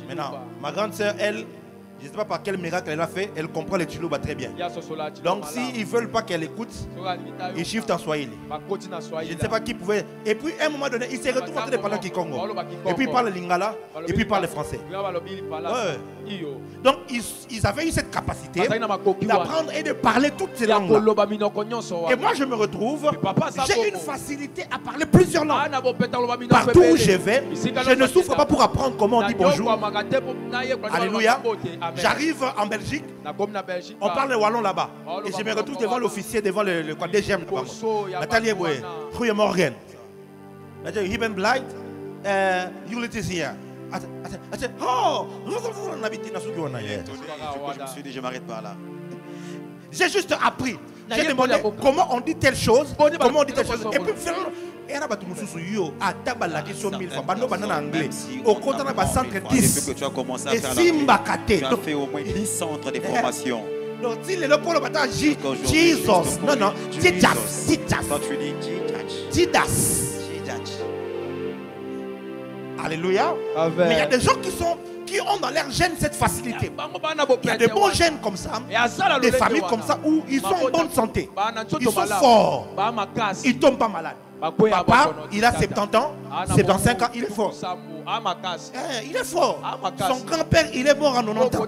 Maintenant, ma grande sœur, elle, je ne sais pas par quel miracle elle a fait, elle comprend le Chiluba très bien. Donc s'ils ne veulent pas qu'elle écoute, ils shiftent en Swahili. Je ne sais pas qui pouvait. Et puis à un moment donné, il s'est retrouvé en train de parler en Kikongo. Et puis il parle le Lingala, et puis il parle le français. Ouais. Donc ils avaient eu cette capacité d'apprendre et de parler toutes ces langues. Et moi je me retrouve, j'ai une facilité à parler plusieurs langues. Partout où je vais, je ne souffre pas pour apprendre comment on dit bonjour. Alléluia. J'arrive en Belgique, on parle le wallon là-bas. Et je me retrouve devant l'officier, devant le DGM. Nathalie Eboué, Rouye Morgan. Hibben Blight, Ulysses here. Oh, je me suis dit, je m'arrête pas là. J'ai juste appris. J'ai demandé comment on dit telle chose, comment on dit telle chose. Et puis finalement, et là, tu as fait au moins 10 centres de formation. Non, si le pôle bataille Jesus, non, non, Tidas. Quand tu dis Tidas. Alléluia. Mais il y a des gens qui ont dans leur gène cette facilité. Il y a des bons gènes comme ça, des familles comme ça où ils sont en bonne santé. Ils sont forts. Ils ne tombent pas malades. Papa, il a 70 ans, 75 ans, il est fort. Il est fort. Son grand-père, il est mort en 90 ans.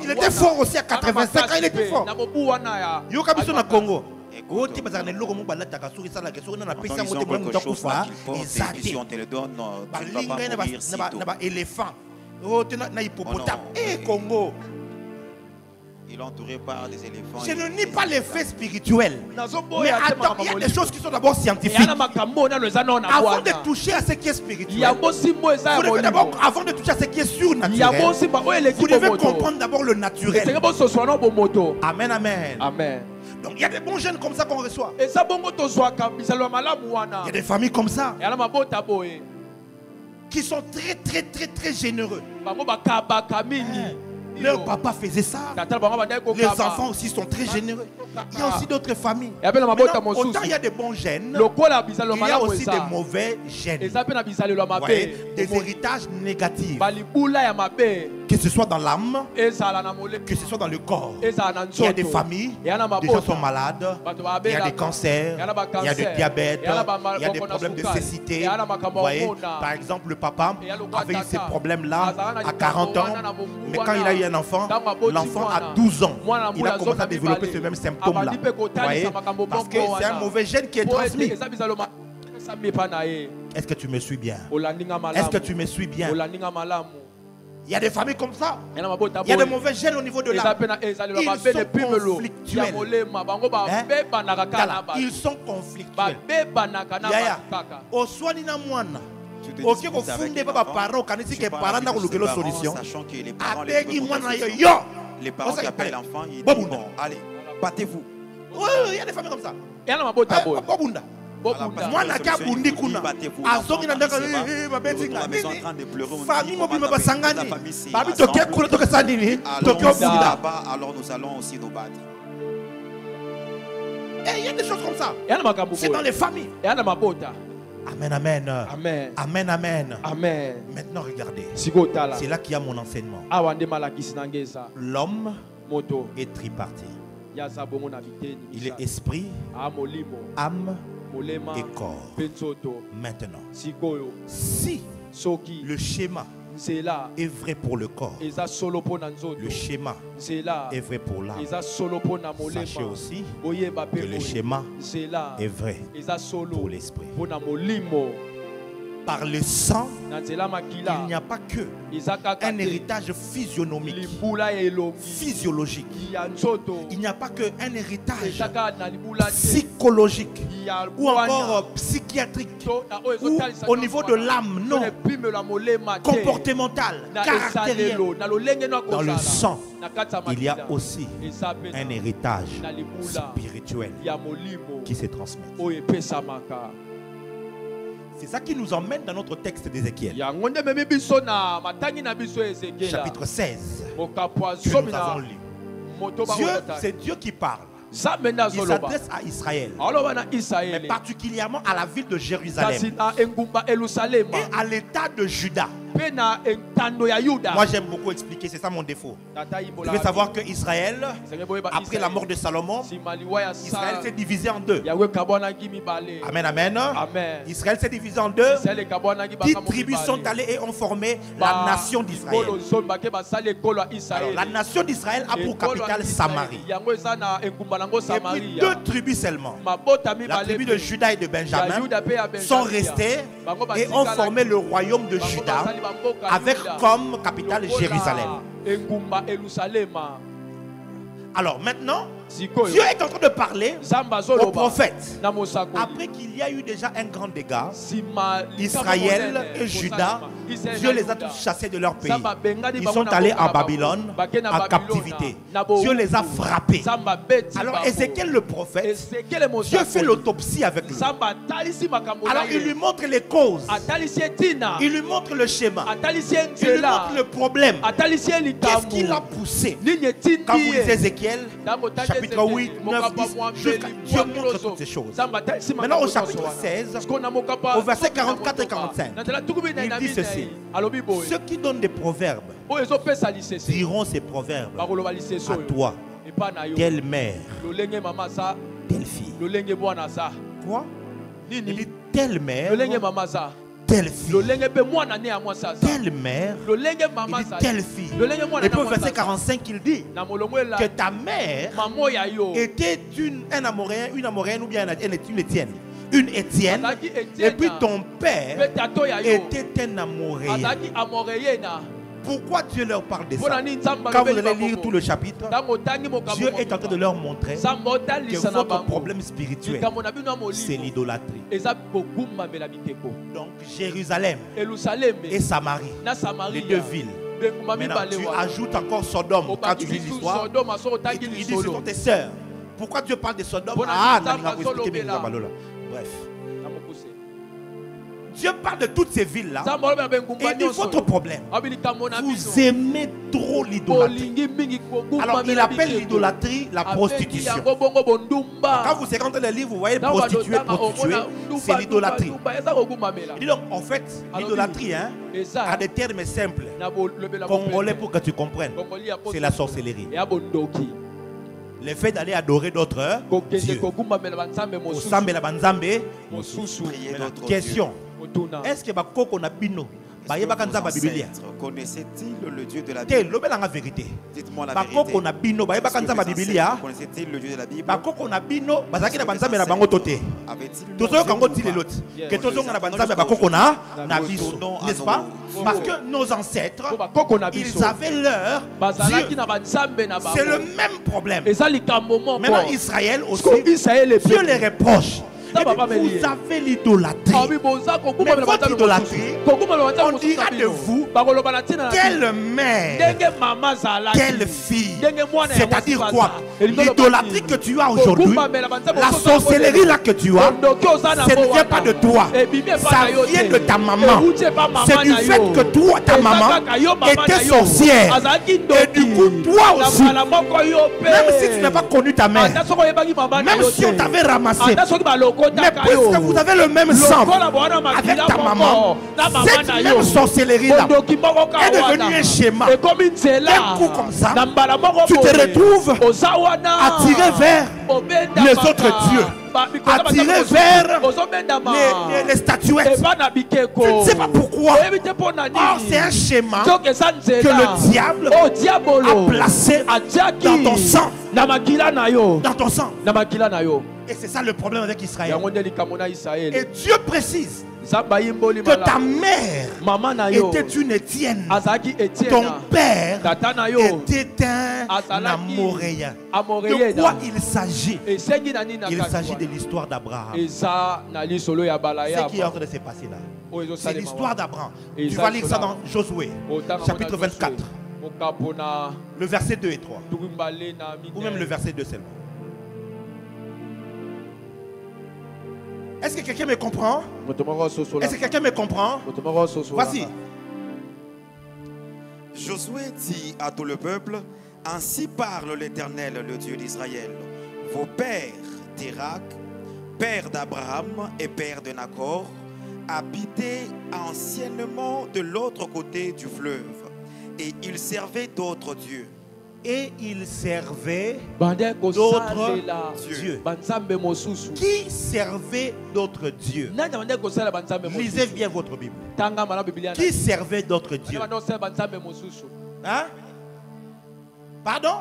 Il était fort aussi à 85 ans, il était fort. Yokabiso na Congo. Quand ils ont quelque chose là qu'ils portent, et puis si on te le donne, tu ne vas pas mourir sitôt. Il est entouré par des éléphants. Je ne nie pas l'effet spirituel. Mais attends, il y a des choses qui sont d'abord scientifiques. Avant de toucher à ce qui est spirituel, vous devez d'abord, avant de toucher à ce qui est surnaturel, vous devez comprendre d'abord le naturel. Amen, amen. Amen. Donc il y a des bons jeunes comme ça qu'on reçoit. Il y a des familles comme ça qui sont très très très très généreux. Leur papa faisait ça. Les enfants aussi sont très généreux. Il y a aussi d'autres familles. Maintenant, autant il y a des bons gènes, il y a aussi des mauvais gènes. Voyez, des héritages négatifs. Que ce soit dans l'âme, que ce soit dans le corps. Il y a des familles, des gens sont malades, il y a des cancers, il y a du diabète, il y a des problèmes de cécité. Voyez, par exemple, le papa avait eu ces problèmes-là à 40 ans, mais quand il a eu un enfant, l'enfant a 12 ans. Il a commencé à développer ce même symptôme-là. Voyez, parce que c'est un mauvais gène qui est transmis. Est-ce que tu me suis bien? Est-ce que tu me suis bien? Il y a des familles comme ça. Il y a des mauvais gènes au niveau de l'âme. Ils sont conflictuels. Au soin d'une moine. Ok, vous fondez pas parents quand ils parents dans le solution. Sachant que les parents qui appellent l'enfant, ils disent bon, allez, battez-vous. Oui, il y a des familles comme ça. Bobunda. Moi, na ka bundi kuna. Azongi na ndaka babeti ngani. Famille mobile mabasangani. Babi tokia kula toka sanini. Tokia bunda. Alors nous allons aussi nous battre. Et il y a des choses comme ça. C'est dans les familles. Amen, amen. Amen. Amen, amen. Amen. Maintenant, regardez. C'est là qu'il y a mon enseignement. L'homme est tripartite. Il est esprit, âme et corps. Maintenant, si le schéma est vrai pour le corps, le schéma est vrai pour l'âme, sachez aussi que le schéma est vrai pour l'esprit. Par le sang, il n'y a pas que un héritage physionomique, physiologique. Il n'y a pas que un héritage psychologique ou encore psychiatrique ou au niveau de l'âme, non, comportemental, caractériel. Dans le sang, il y a aussi un héritage spirituel qui se transmet. C'est ça qui nous emmène dans notre texte d'Ézéchiel. Chapitre 16. Que nous avons lu. Dieu, c'est Dieu qui parle. Il s'adresse à Israël, mais particulièrement à la ville de Jérusalem et à l'état de Juda. Moi j'aime beaucoup expliquer, c'est ça mon défaut. Vous devez savoir que Israël, après la mort de Salomon, Israël s'est divisé en deux. Amen, amen. Israël s'est divisé en deux. 10 tribus sont allées et ont formé la nation d'Israël. Alors la nation d'Israël a pour capitale Samarie. Et puis 2 tribus seulement, la tribu de Juda et de Benjamin, sont restées et ont formé le royaume de Juda avec comme capitale Jérusalem. Alors maintenant, Dieu est en train de parler aux prophètes. Après qu'il y a eu déjà un grand dégât, Israël et Juda, Dieu les a tous chassés de leur pays. Ils sont allés en Babylone en captivité. Dieu les a frappés. Alors Ézéchiel le prophète, Dieu fait l'autopsie avec lui. Alors il lui montre les causes. Il lui montre le schéma. Il lui montre le problème. Qu'est-ce qui l'a poussé? Quand vous lisez Ézéchiel, chapitre 8, 9, 10, jusqu'à Dieu montre toutes ces choses. Maintenant au chapitre 16, au verset 44 et 45, il dit ceci: ceux qui donnent des proverbes diront ces proverbes à toi, telle mère, telle fille. Quoi? Il dit telle mère, telle fille, telle mère, il dit telle fille. Et puis au verset 45 il dit que ta mère était un amoréen, une amoréenne ou bien une étienne. Une Étienne, et puis ton père était un amoréen. Pourquoi Dieu leur parle de ça? Quand vous allez lire tout le chapitre, Dieu est en train de leur montrer que votre problème spirituel, c'est l'idolâtrie. Donc Jérusalem et Samarie, les 2 villes. Maintenant tu ajoutes encore Sodome. Quand tu lis l'histoire, il dit ce sont tes sœurs. Pourquoi Dieu parle de Sodome? Bref. Dieu parle de toutes ces villes-là. Et dit votre problème, vous aimez trop l'idolâtrie. Alors il appelle l'idolâtrie la prostitution. Quand vous écoutez le livre, vous voyez prostituée, c'est l'idolâtrie. Et donc en fait, l'idolâtrie a des termes simples, congolais pour que tu comprennes, c'est la sorcellerie. Le fait d'aller adorer d'autres dieux. Question: est-ce que Bakoko na bino connaissait-il le Dieu de la Bible? Dites-moi la vérité. Connaissait-il le Dieu de la Bible? N'est-ce pas? Parce que nos ancêtres, ils avaient leur Dieu. C'est le même problème. Maintenant Israël aussi, Dieu les reproche. Vous avez l'idolâtrie. Mais votre idolâtrie, on dira de vous telle mère, telle fille. C'est-à-dire quoi? L'idolâtrie que tu as aujourd'hui, la sorcellerie là que tu as, ça ne vient pas de toi. Ça vient de ta maman. C'est du fait que toi, ta maman, était sorcière. Et du coup, toi aussi, même si tu n'as pas connu ta mère, même si on t'avait ramassé, Mais puisque vous avez le même sang avec ta maman, cette même sorcellerie-là est devenue un schéma. D'un coup comme ça, tu te retrouves attiré vers les autres dieux, attiré vers les statuettes. Tu ne sais pas pourquoi. Or, c'est un schéma que le diable a placé dans ton sang. Dans ton sang. Et c'est ça le problème avec Israël. Et Dieu précise que ta mère était une Étienne. Ton père était un Amoréen. De quoi il s'agit? Il s'agit de l'histoire d'Abraham. Ce qui est en train de se passer là, c'est l'histoire d'Abraham. Tu vas lire ça dans Josué, chapitre 24, le verset 2 et 3. Ou même le verset 2 seulement. Est-ce que quelqu'un me comprend? Est-ce que quelqu'un me comprend? Voici. Josué dit à tout le peuple: ainsi parle l'Éternel, le Dieu d'Israël. Vos pères, Térak, père d'Abraham et père de Nacor, habitaient anciennement de l'autre côté du fleuve, et ils servaient d'autres dieux. Et il servait d'autres dieux. Qui servait d'autres dieux? Lisez bien votre Bible. Qui servait d'autres dieux? Hein? Pardon?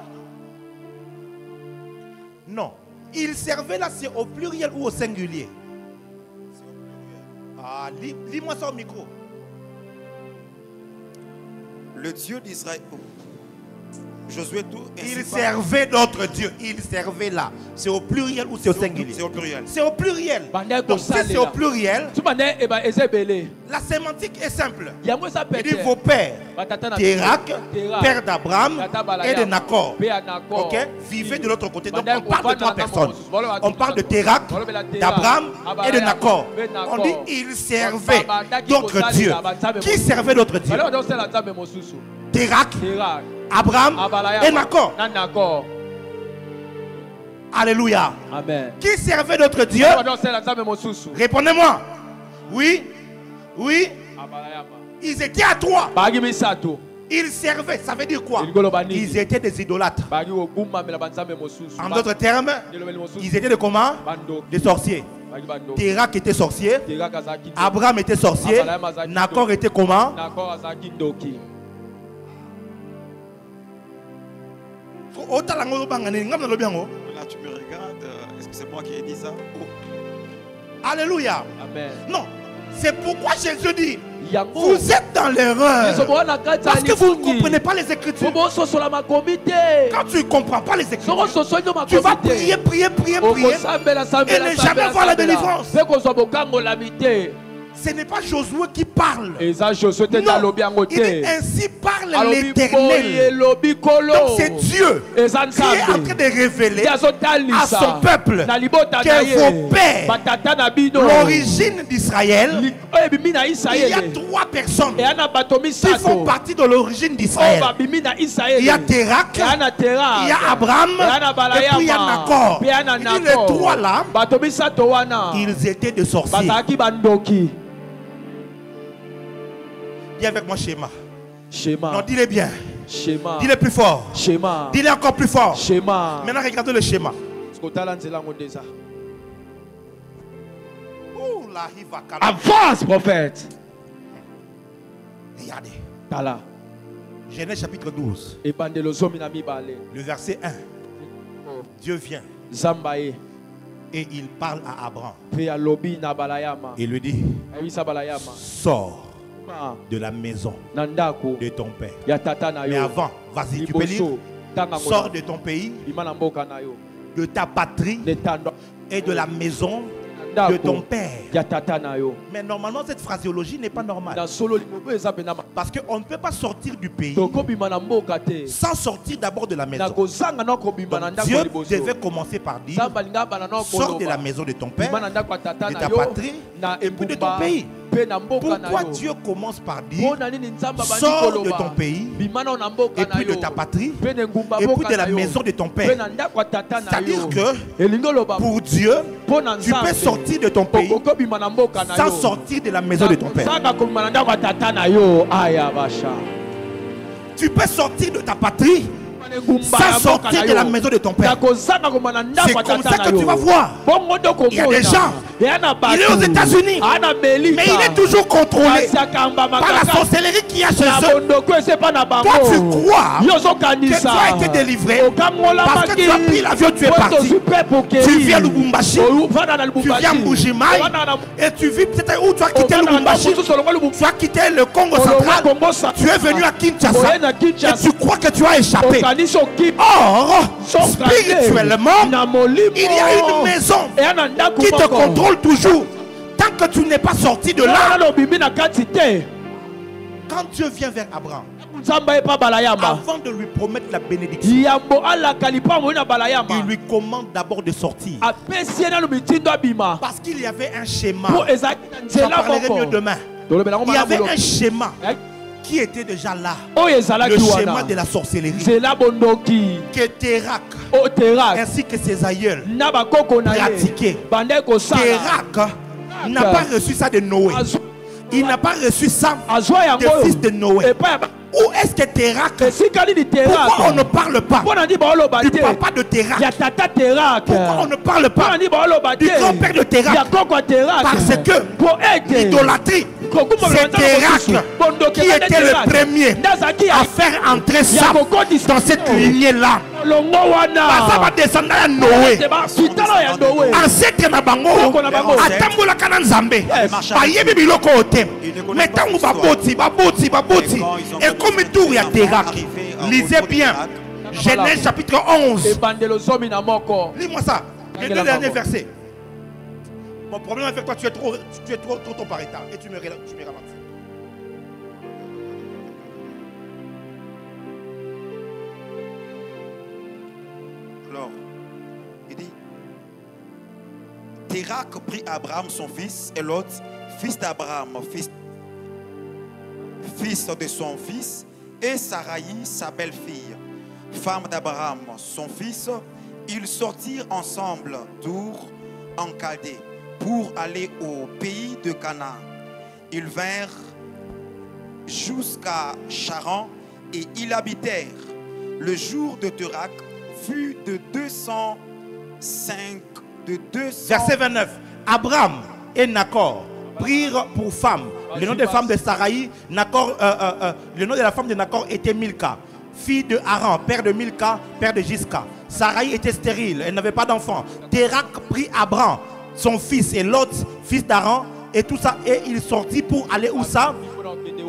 Non. Il servait là, c'est au pluriel ou au singulier? Ah, lis-moi ça au micro. Le Dieu d'Israël. Josué tout. Il servait d'autres dieux. Il servait là. C'est au pluriel ou c'est au singulier? C'est au pluriel. C'est au pluriel. Donc si c'est au pluriel, la sémantique est simple. Il dit vos pères, Térak, père d'Abraham et de Nacor, ok, vivaient de l'autre côté. Donc on parle de trois personnes. On parle de Térak, d'Abraham et de Nacor. On dit il servait d'autres dieux. Qui servait d'autres dieux? Térak, Abraham et Nacor. Alléluia. Amen. Qui servait d'autres dieux? Répondez-moi. Oui. Oui. Ils étaient à trois. Ils servaient. Ça veut dire quoi? Ils étaient des idolâtres. En d'autres termes, ils étaient de comment? Des sorciers. Térak était sorcier. Abraham était sorcier. Nacor était comment? Là, tu me regardes. Est-ce que c'est moi qui ai dit ça? Alléluia. Amen. Non. C'est pourquoi Jésus dit: vous êtes dans l'erreur parce que vous ne comprenez pas les Écritures. Quand tu ne comprends pas les Écritures, tu vas prier et ne jamais voir la délivrance. Ce n'est pas Josué qui parle. Non, il dit ainsi parle l'Éternel. Donc c'est Dieu qui est en train de révéler à son peuple que vos pères, l'origine d'Israël, il y a trois personnes qui font partie de l'origine d'Israël. Il y a Térak, il y a Abraham et puis il y a Nacor. Il dit les trois là, ils étaient des sorciers. Dis avec moi schéma. Non, dis-le bien. Dis-le plus fort. Dis-le encore plus fort. Maintenant, regardez le schéma. Avance, prophète. Regardez. Genèse chapitre 12. Le verset 1. Dieu vient. Et il parle à Abraham. Il lui dit: sors de la maison de ton père. Mais avant, vas-y, tu peux lire. Sors de ton pays, de ta patrie et de la maison de ton père. Mais normalement, cette phraséologie n'est pas normale. Parce qu'on ne peut pas sortir du pays sans sortir d'abord de la maison. Donc, Dieu devait commencer par dire: sors de la maison de ton père, de ta patrie et puis de ton pays. Pourquoi Dieu commence par dire sors de ton pays et puis de ta patrie et puis de la maison de ton père? C'est-à-dire que pour Dieu, tu peux sortir de ton pays sans sortir de la maison de ton père. Tu peux sortir de ta patrie sans sortir de la maison de ton père. C'est comme ça que tu vas voir. Il y a des gens, il est aux États-Unis, mais il est toujours contrôlé par la sorcellerie qu'il y a chez eux. Toi, tu crois que tu as été délivré parce que tu as pris l'avion, tu es parti. Tu viens à Lubumbashi, tu viens à Mbujimaï, et tu vis peut-être où tu as quitté Lubumbashi. Tu as quitté le Congo central, tu es venu à Kinshasa et tu crois que tu as échappé. Or, spirituellement, il y a une maison qui te contrôle toujours. Tant que tu n'es pas sorti de là, quand Dieu vient vers Abraham, avant de lui promettre la bénédiction, il lui commande d'abord de sortir. Parce qu'il y avait un schéma. J'en parlerai mieux demain. Il y avait un schéma qui était déjà là. Le schéma de la sorcellerie que Térak ainsi que ses aïeuls pratiquaient. Térak n'a pas reçu ça de Noé. Il n'a pas reçu ça des fils de Noé. Où est-ce que Térak? Pourquoi on ne parle pas du papa de Térak? Pourquoi on ne parle pas du grand-père de Térak? Parce que l'idolâtrie, c'est Térak qui était le premier à faire entrer ça dans cette lignée-là. Ça va descendre à Noé. Ancêtre na bango atambola kana nzambe bayebi biloko ote metango baboti et comme tour ya Térak. Lisez bien Genèse chapitre 11. Lis-moi ça, les deux derniers versets. Mon problème avec toi, tu es trop par état et tu me ramasses. Alors, il dit, Térak prit Abraham son fils et Lot, fils d'Abraham, fils de son fils, et Saraï, sa belle-fille, femme d'Abraham, son fils. Ils sortirent ensemble d'Our en Chaldée pour aller au pays de Canaan. Ils vinrent jusqu'à Charan et ils habitèrent. Le jour de Térak fut de 205. Verset 29. Abraham et Nacor prirent pour femme le nom des femmes de Saraï. Le nom de la femme de Nacor était Milka, fille de Haran, père de Milka, père de Gisca. Saraï était stérile, elle n'avait pas d'enfant. Térak prit Abraham, son fils, et Lot, fils d'Haran, et tout ça, et ils sortirent pour aller où ça?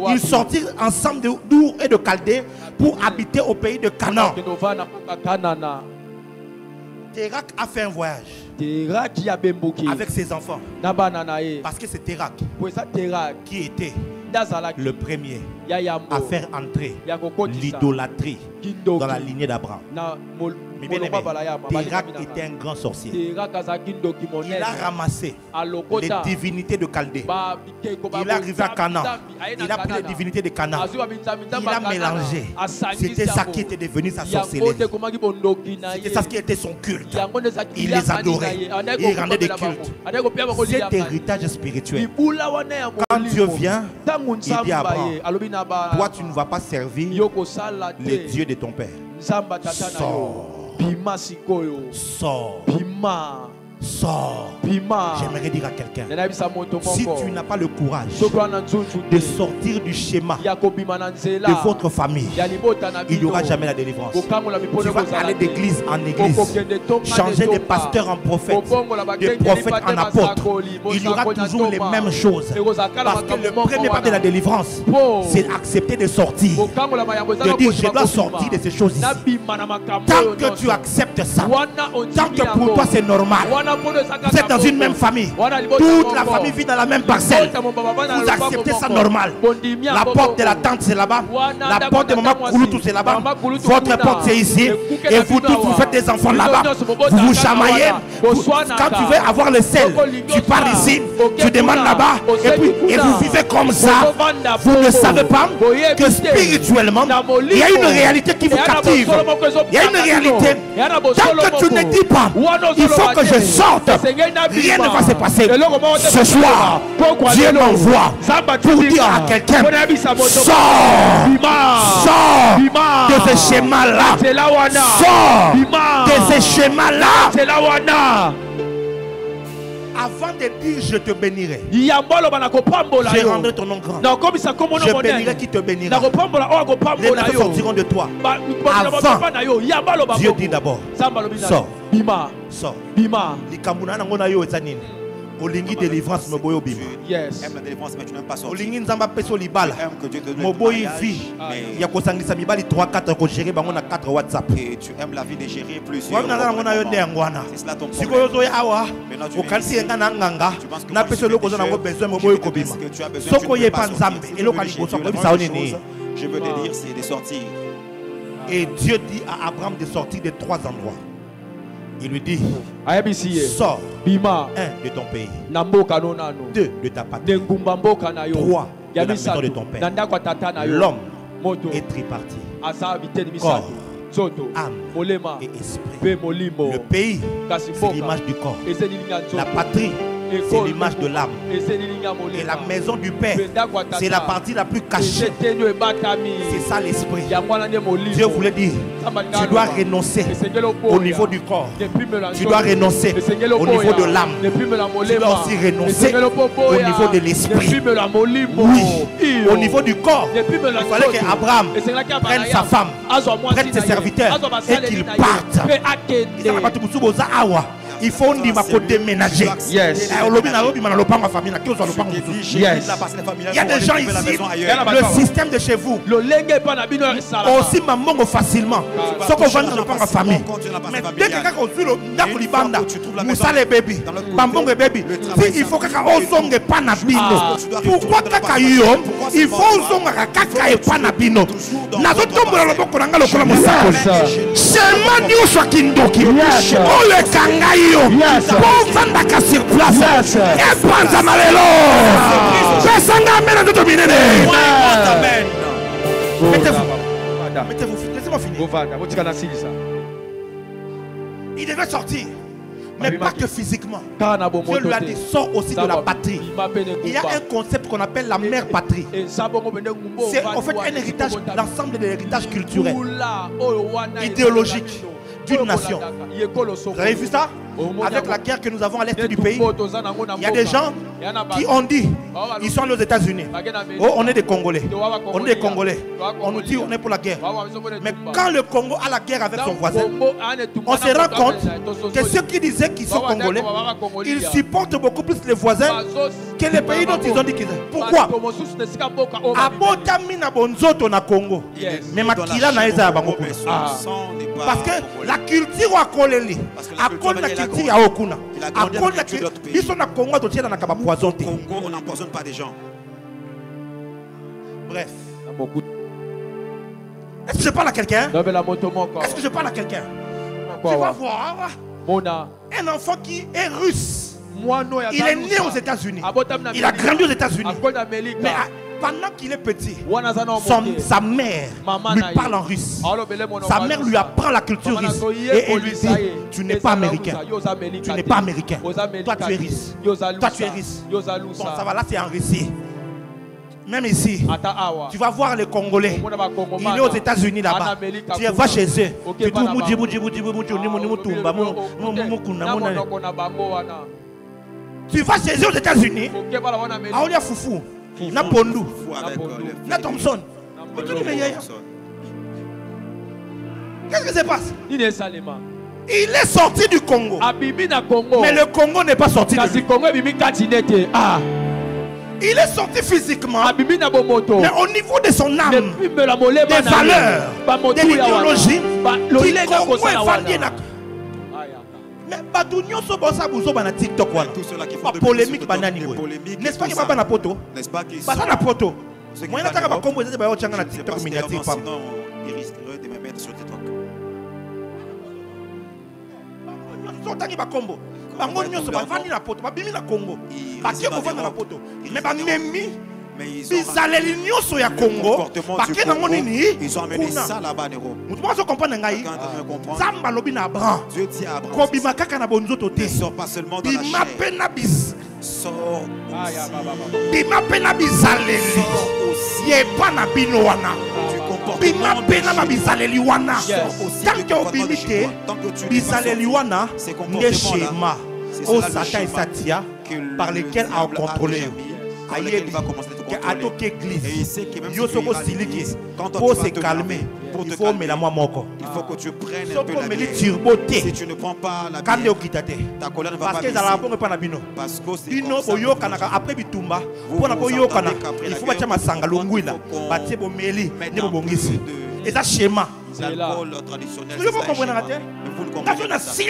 Ils sortirent ensemble d'Our et de Chaldée pour habiter au pays de Canaan. Térak a fait un voyage avec ses enfants. Parce que c'est Térak qui était le premier à faire entrer l'idolâtrie dans la lignée d'Abraham. Mais bien aimé, Térak était un grand sorcier. Il a ramassé les divinités de Chaldée. Il est arrivé à Canaan. Il a pris les divinités de Canaan. Il a mélangé. C'était ça qui était devenu sa sorcellerie. C'était ça qui était son culte. Il les adorait. Il rendait des cultes. Cet héritage spirituel. Quand Dieu vient, il dit à Abraham, toi tu ne vas pas servir les dieux de ton père. Sors. Sors. Sors. J'aimerais dire à quelqu'un, si tu n'as pas le courage de sortir du schéma de votre famille, il n'y aura jamais la délivrance. Tu vas aller d'église en église, changer de pasteur en prophète, de prophète en apôtre. Il y aura toujours les mêmes choses. Parce que le premier pas de la délivrance, c'est accepter de sortir, de dire je dois sortir de ces choses ici. Tant que tu acceptes ça, tant que pour toi c'est normal, Vous êtes dans une même famille. Toute la famille vit dans la même parcelle. Vous acceptez ça normal. La porte de la tante c'est là-bas. La porte de maman Kouloutou c'est là-bas. Votre porte c'est ici. Et vous tous vous faites des enfants là-bas. Vous vous chamaillez. Quand tu veux avoir le sel, tu pars ici, tu demandes là-bas. Et vous vivez comme ça. Vous ne savez pas que spirituellement, il y a une réalité qui vous captive. Il y a une réalité. Tant que tu ne dis pas, il faut que je sorte, rien ne va se passer. Ce soir, Dieu m'envoie pour dire à quelqu'un, sors de ce schéma-là. Sors de ce schéma-là. Avant de dire je te bénirai, je rendrai ton nom grand. Je bénirai qui te bénira. Les nains sortiront de toi. Avant, Dieu dit d'abord, sors. Sors. Olingi délivrance me boyo bima. Yes. Aime la délivrance mais tu n'aimes pas sortir. Olingi nzamba peso libala. Tu aimes que Dieu te donne mo boyi vie. Ya ko sangisa mibali 3 4 ko gérer bango na 4 WhatsApp. Et tu aimes la vie de gérer plusieurs. Wana na ngona yo ndengwana. C'est cela ton problème. Siko yozo ya awa. O kansi enga na nganga. Na peso loko zo na ngo besoin mo boyo ko bima. Soko ye pa nzambe eloko ali ko soko bisa onini. Je veux te dire c'est de sortir. Et Dieu dit à Abraham de sortir de 3 endroits. Il lui dit, sors, un de ton pays, 2 de ta patrie, 3 de la maison de ton père. L'homme est tripartite, corps, âme et esprit. Le pays, c'est l'image du corps. La patrie, c'est l'image de l'âme. Et la maison du Père, c'est la partie la plus cachée. C'est ça l'esprit. Dieu voulait dire, tu dois renoncer au niveau du corps. Tu dois renoncer au niveau de l'âme. Tu dois aussi renoncer au niveau de l'esprit. Oui, au niveau du corps, il fallait qu'Abraham prenne sa femme, prenne ses serviteurs et qu'il parte. Il faut déménager. Yes. Il y a des gens ici, le système de chez vous, aussi maman facilement. Ce qu'on vend dans la famille. Mais dès que quelqu'un suit le libanda, Moussa les bébés, Bambong les bébés, il faut que quelqu'un pas nabino. Pourquoi quelqu'un il faut que quelqu'un pas nabino. Nazo tombe le boko nanga le kola Moussa. Seulement Dieu soit kindoki. Oh le kangaï. Yes. Vanda sur place. Yes. Et panza malelo. Pesanga mena de dominer. Amen. Mettez-vous. Laissez-moi finir. Il devait sortir. Mais pas que physiquement. Dieu lui a dit, sors aussi de la patrie. Il y a un concept qu'on appelle la mère patrie. C'est en fait un héritage, l'ensemble de l'héritage culturel, idéologique d'une nation. Vous avez vu ça? Avec la guerre que nous avons à l'est du pays, il y a des gens qui ont dit, ils sont aux États-Unis. Oh, on est des Congolais. On est des Congolais. On nous dit on est pour la guerre. Mais quand le Congo a la guerre avec son voisin, on se rend compte que ceux qui disaient qu'ils sont Congolais, ils supportent beaucoup plus les voisins que les pays dont ils ont dit qu'ils sont. Pourquoi? Congo. Mais Makila na eza bango. Parce que la culture a collé. À cause de la culture à Okuna. À cause de la culture, ils sont à Congo, poison. Congo, on n'empoisonne pas des gens. Bref. Est-ce que je parle à quelqu'un? Est-ce que je parle à quelqu'un? Tu vas voir un enfant qui est russe. Il est né aux États-Unis. Il a grandi aux États-Unis. Mais pendant qu'il est petit, sa mère lui parle en russe. Sa mère lui apprend la culture russe. Et elle lui dit, tu n'es pas américain. Tu n'es pas américain. Toi tu es russe. Toi tu es russe. Bon, ça va, là c'est en Russie. Même ici, tu vas voir les Congolais. Il est aux États-Unis là-bas. Tu vas chez eux. Tu vas chez eux aux États-Unis. Aolia Foufou. Na Pondou, na Thompson. Qu'est-ce qui se passe? Il est sorti du Congo. Mais le Congo n'est pas sorti de lui. Il est sorti physiquement. Mais au niveau de son âme, des valeurs, de l'idéologie, Mais Badunyo so bossa buzo bana TikTok wala. Pas polémique banani boy. N'est-ce pas que papa na poto? N'est-ce pas que Basa na poto. Moi na taka ba kombo ezate ba yo changa na TikTok miniature pam. Sinon, il risquerait de me mettre sur TikTok. So tangi ba kombo. Bango nyoso ba vandi na poto, ba bimi na Congo. Ba ke ko vanda na poto. Mais ba memi bizaleli nyoso ya Congo. Ba ke na nini? Ils ont amené ça là-bas en Europe. Mutu ba so comprendre ngai. Zamba lobi na Abraham. Dieu dit à Abraham. Ko bima kaka na bonzoto te. Ne sors pas seulement dans la Bima chair. pena bis. Sors. Bima pena bizaleli. Ye pa na bino wana. Bima pena ba bizaleli wana. Tant que obimite bizaleli wana ne schéma au Satan et Satia par lesquels a contrôlé. Aïe, que église. Yo soko siliki. Pour se calmer, il faut mettre la moi moko. Il faut que tu prennes un peu la bière. bière. Si tu ne prends pas la bière, ta colère ne va pas baisser. Parce que c'est bino boyokanaka après bitumba pona boyokana il faut batia masanga longwila batie bomeli ne bobongisi eza schéma l'alcool traditionnel. vous comprenez te Vous ne comprenez pas ça.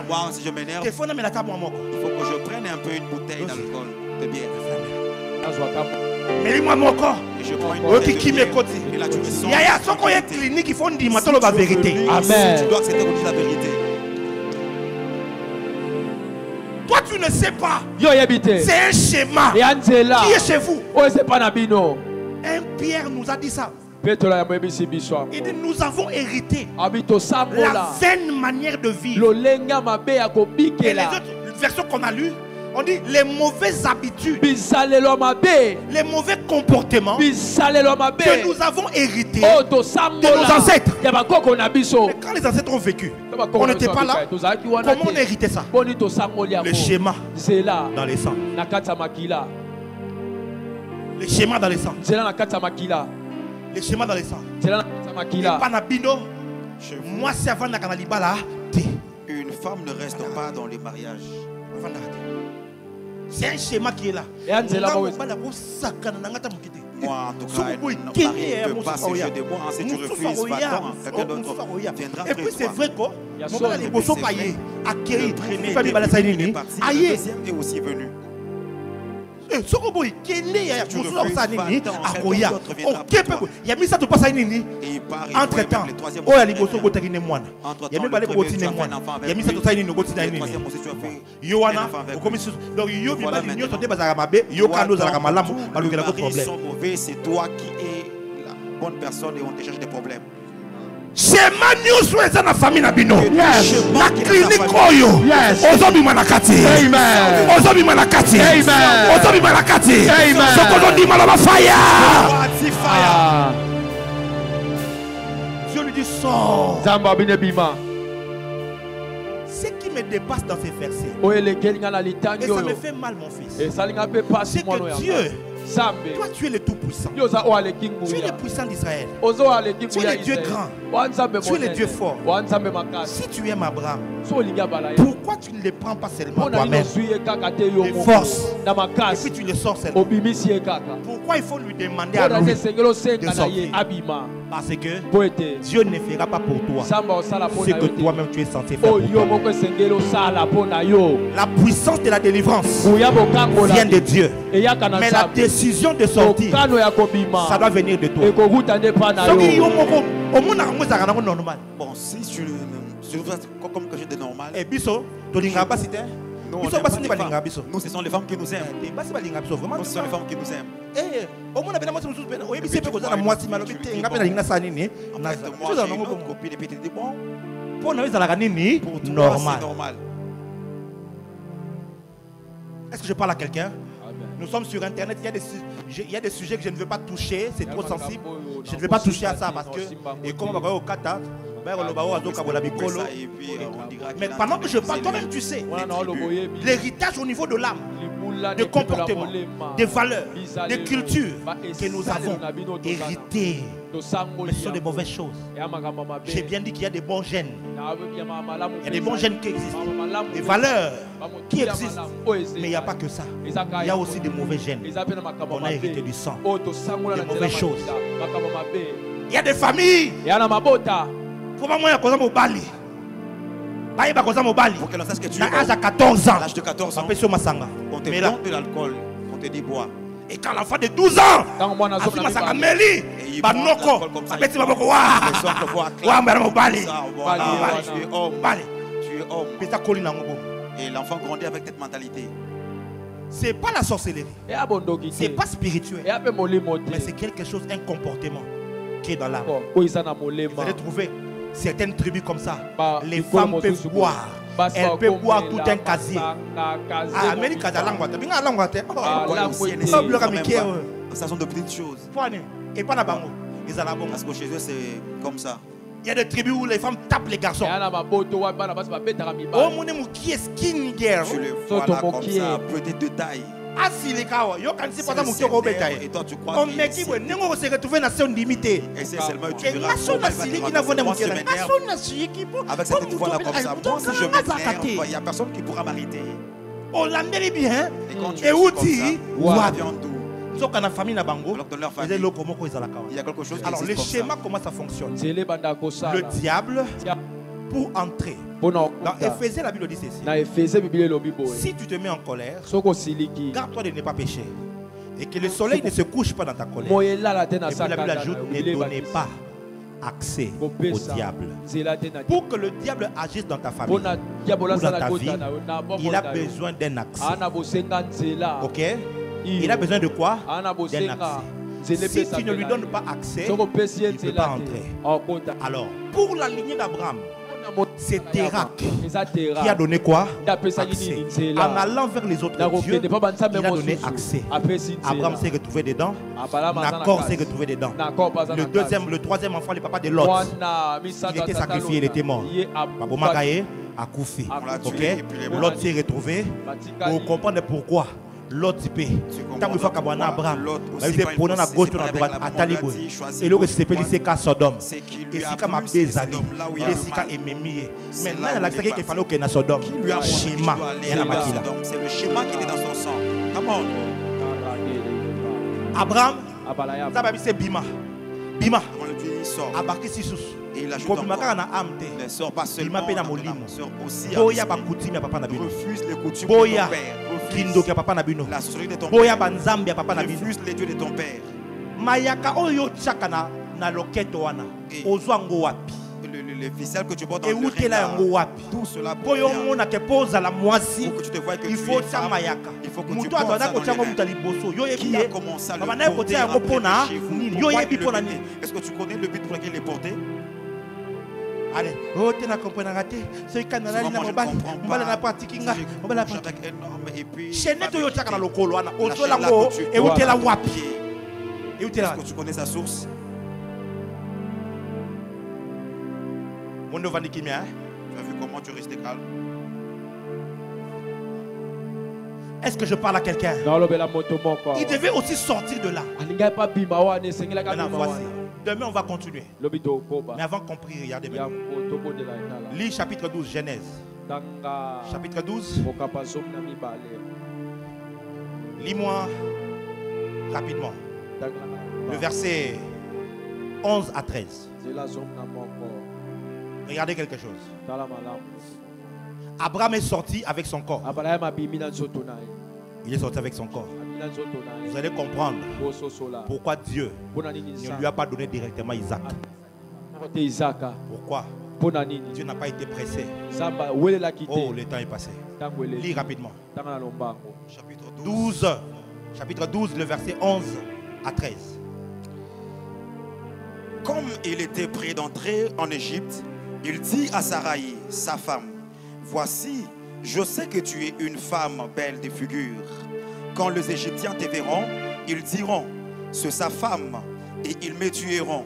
Wow, si je m'énerve, il faut que je prenne un peu une bouteille d'alcool de bière. Mais moi moko Et je prends une oki bouteille de kimi bière. koti Et là tu me sens. yaya soko ye clinique il faut ndima tolo ba vérité. Amen. Tu dois accepter qu'on dise la vérité. Toi tu ne sais pas. C'est un schéma qui est chez vous. Un Pierre nous a dit ça. Il dit nous avons hérité la vaine manière de vivre. Et les autres versions qu'on a lues, on dit les mauvaises habitudes, les mauvais comportements que nous avons hérités de nos ancêtres. Mais quand les ancêtres ont vécu, on n'était pas là. Comment on a hérité ça? Le schéma dans les sangs. Le schéma dans les sangs. Les schémas dans les sangs. Moi, c'est avant une femme ne reste pas dans les mariages. C'est un schéma qui est là. Moi, en tout cas, un mari ne peut pas se jeter de moi. Si tu refuses, quelqu'un d'autre viendra après et puis c'est toi. vrai quoi. Le premier est aussi venu. Entre temps, c'est toi qui es la bonne personne et on te cherche des problèmes. Schéma news eza na famille na bino. Na clinique oyo. Ozobima na kati. Amen. Ozobima na kati. Amen. Ozobima na kati. Amen. Soko di malaba fire. Dieu lui dit sors. Zamba binebima. Ce qui me dépasse dans ces versets. Et ça me fait mal mon fils. C'est que Dieu, toi tu es le tout puissant. Tu es le puissant d'Israël. Tu es le Dieu grand. Tu es le Dieu fort. Si tu aimes Abraham, pourquoi tu ne le prends pas seulement toi-même? Les forces. Et puis tu le sors seulement. Pourquoi il faut lui demander à lui de sortir? Parce que Dieu ne fera pas pour toi ce que toi-même tu es censé faire pour toi. La puissance de la délivrance vient de Dieu. Mais la décision de sortir, ça doit venir de toi. Bon, si tu le comme quelque chose de normal. Et biso, nous, ce sont les femmes qui nous aiment. Nous, ce sont les femmes qui nous aiment. En fait, moi, j'ai une autre copine et puis tu dis bon, pour toi, c'est normal. Est-ce que je parle à quelqu'un? Nous sommes sur internet, il y a des sujets que je ne veux pas toucher, c'est trop sensible. Je ne veux pas toucher à ça parce que, et comme on va au Qatar, mais pendant que je parle, toi-même tu sais, l'héritage au niveau de l'âme, de comportement, des valeurs, des cultures que nous avons héritées, mais ce sont des mauvaises choses. J'ai bien dit qu'il y a des bons gènes. Il y a des bons gènes qui existent, des valeurs qui existent, mais il n'y a pas que ça. Il y a aussi des mauvais gènes. On a hérité du sang, des mauvaises choses. Il y a des familles. Comment moi, Bali? Pour qu'elle sache que tu es à 14 ans. à l'âge de 14 ans, on te donne de l'alcool, on te dit bois. Et quand l'enfant de 12 ans, il va et l'enfant grandit avec cette mentalité. C'est pas la sorcellerie, c'est pas spirituel, mais c'est quelque chose, un comportement qui est dans l'âme. Vous allez trouver certaines tribus comme ça. Les femmes peuvent boire. Elle peut boire tout un casier. Ça sont de petites choses. Et pas la bango. Parce que chez eux, c'est comme ça. Il y a des tribus où les femmes tapent les garçons. Oh, mon amour, qui est skin girl? Tu les vois là comme ça, petite de taille. Ah, si les gars, yo quand c'est pas ça mon cœur au bétail. Et toi, tu crois on me dit que nous se retrouver nation limitée. Et c'est seulement tu verras. Avec cette voix là comme ça, moi si je m'énerve, il n'y a personne qui pourra m'arrêter. On l'amène bien. Et où dit? Il y a famille na bango. Il y a quelque chose. Alors le schéma, comment ça fonctionne? Le diable, pour entrer dans Éphésiens, la Bible dit ceci: si tu te mets en colère, garde-toi de ne pas pécher, et que le soleil ne se couche pas dans ta colère. Et puis la Bible ajoute: ne donnez pas accès au diable. Pour que le diable agisse dans ta famille ou dans ta vie, il a besoin d'un accès. Ok? Il a besoin de quoi? D'un accès. Si tu ne lui donnes pas accès, il ne peut pas entrer. Alors, pour la lignée d'Abraham, c'est Térak qui a donné quoi? Accès. En allant vers les autres dieux, il a donné accès. Abraham s'est retrouvé dedans. Nacor s'est retrouvé dedans. Le troisième enfant, le papa de Lot, il était sacrifié, il était mort. Babomagaye a Koufi. Ok? Lot s'est retrouvé. Vous comprenez pourquoi? L'autre type, tant que fois qu'Abraham Abraham, il est prenant à gauche ou à droite, à Talibou. Et le reste c'est qu'à Sodome. Et si comme Abdezali, il est si qu'à Ememie. Maintenant, il y a l'accès qu'il fallait qu'il y ait Sodome. Schéma, c'est le schéma qui est dans son sang. Comment? Abraham, ça va c'est Bima. Bima, Abarki Sisous. Et il ajoute ne sort pas seulement Bima aussi Boya Bakouti, mais papa n'a refuse les coutumes de Boya. ton père. Kindo ki papa na bino. La sororité de ton Boya père. banzambi papa na bino. Refuse les dieux de ton père. Mayaka oyo chakana na loketo wana. Ozwango wapi. Les ficelles que tu portes dans le regard, tout cela pour que tu te vois que il faut ça mayaka. Il faut que tu portes ça dans les qui a commencé à le porter Est-ce que tu connais le but pour lequel il est porté? Allez, oh tu n'as compris raté. C'est quand on a dit on va la pratiquer on va la pratiquer. Et puis chaîne to yo chaka na lokolo wana. Ozo la ngo et où tu la wapi. Et où tu la? Est-ce que tu connais sa source? Mon nom va dire qui m'a. Tu as vu comment tu restes calme? Est-ce que je parle à quelqu'un? Il devait aussi sortir de là. Maintenant, voici. Demain, on va continuer. Mais avant qu'on prie, regardez maintenant. Lis chapitre 12, Genèse. Chapitre 12. Lis-moi rapidement. Le verset 11 à 13. Regardez quelque chose. Abraham est sorti avec son corps. Il est sorti avec son corps. Vous allez comprendre pourquoi Dieu ne lui a pas donné directement Isaac. Pourquoi? Dieu n'a pas été pressé. Oh, le temps est passé. Lis rapidement. Chapitre 12, le verset 11 à 13. Comme il était prêt d'entrer en Égypte, il dit à Saraï, sa femme: voici, je sais que tu es une femme belle de figure. Quand les Égyptiens te verront, ils diront: c'est sa femme, et ils me tueront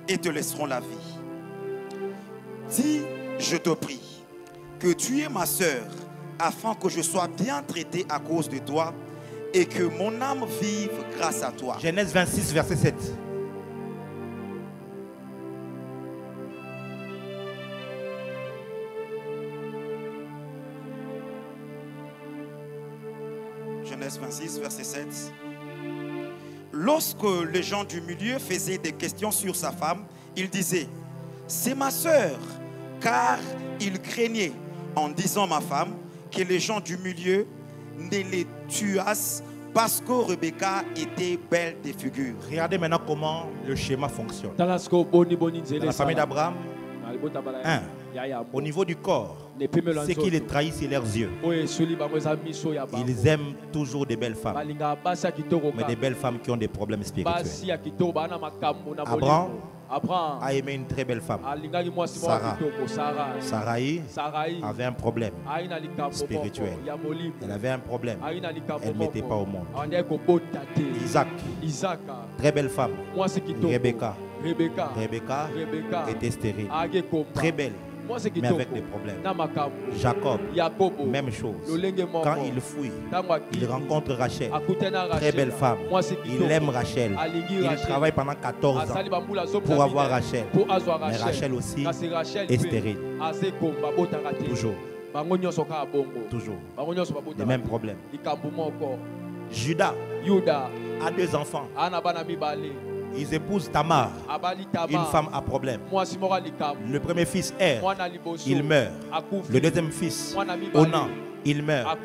et te laisseront la vie. Dis, je te prie, que tu es ma sœur, afin que je sois bien traité à cause de toi et que mon âme vive grâce à toi. Genèse 26, verset 7. Genèse 26, verset 7. Lorsque les gens du milieu faisaient des questions sur sa femme, il disait: c'est ma sœur, car il craignait en disant, ma femme, que les gens du milieu ne les tuassent parce que Rebecca était belle de figure. Regardez maintenant comment le schéma fonctionne. Dans la famille d'Abraham, au niveau du corps, c'est qu'ils les trahissent leurs yeux. Ils aiment toujours des belles femmes, mais des belles femmes qui ont des problèmes spirituels. Abraham a aimé une très belle femme, Sarah. Sarai avait un problème spirituel. Elle avait un problème. Elle ne mettait pas au monde. Isaac, très belle femme. Rebecca était stérile. Très belle, mais avec des problèmes. Jacob, même chose. Quand il fouille, il rencontre Rachel, très belle femme. Il aime Rachel. Il travaille pendant 14 ans pour avoir Rachel. Mais Rachel aussi est stérile. Toujours. Les mêmes problèmes. Judas a 2 enfants. Ils épousent Tamar, une femme à problème. Le premier fils, il meurt. Le deuxième fils, Onan, il meurt.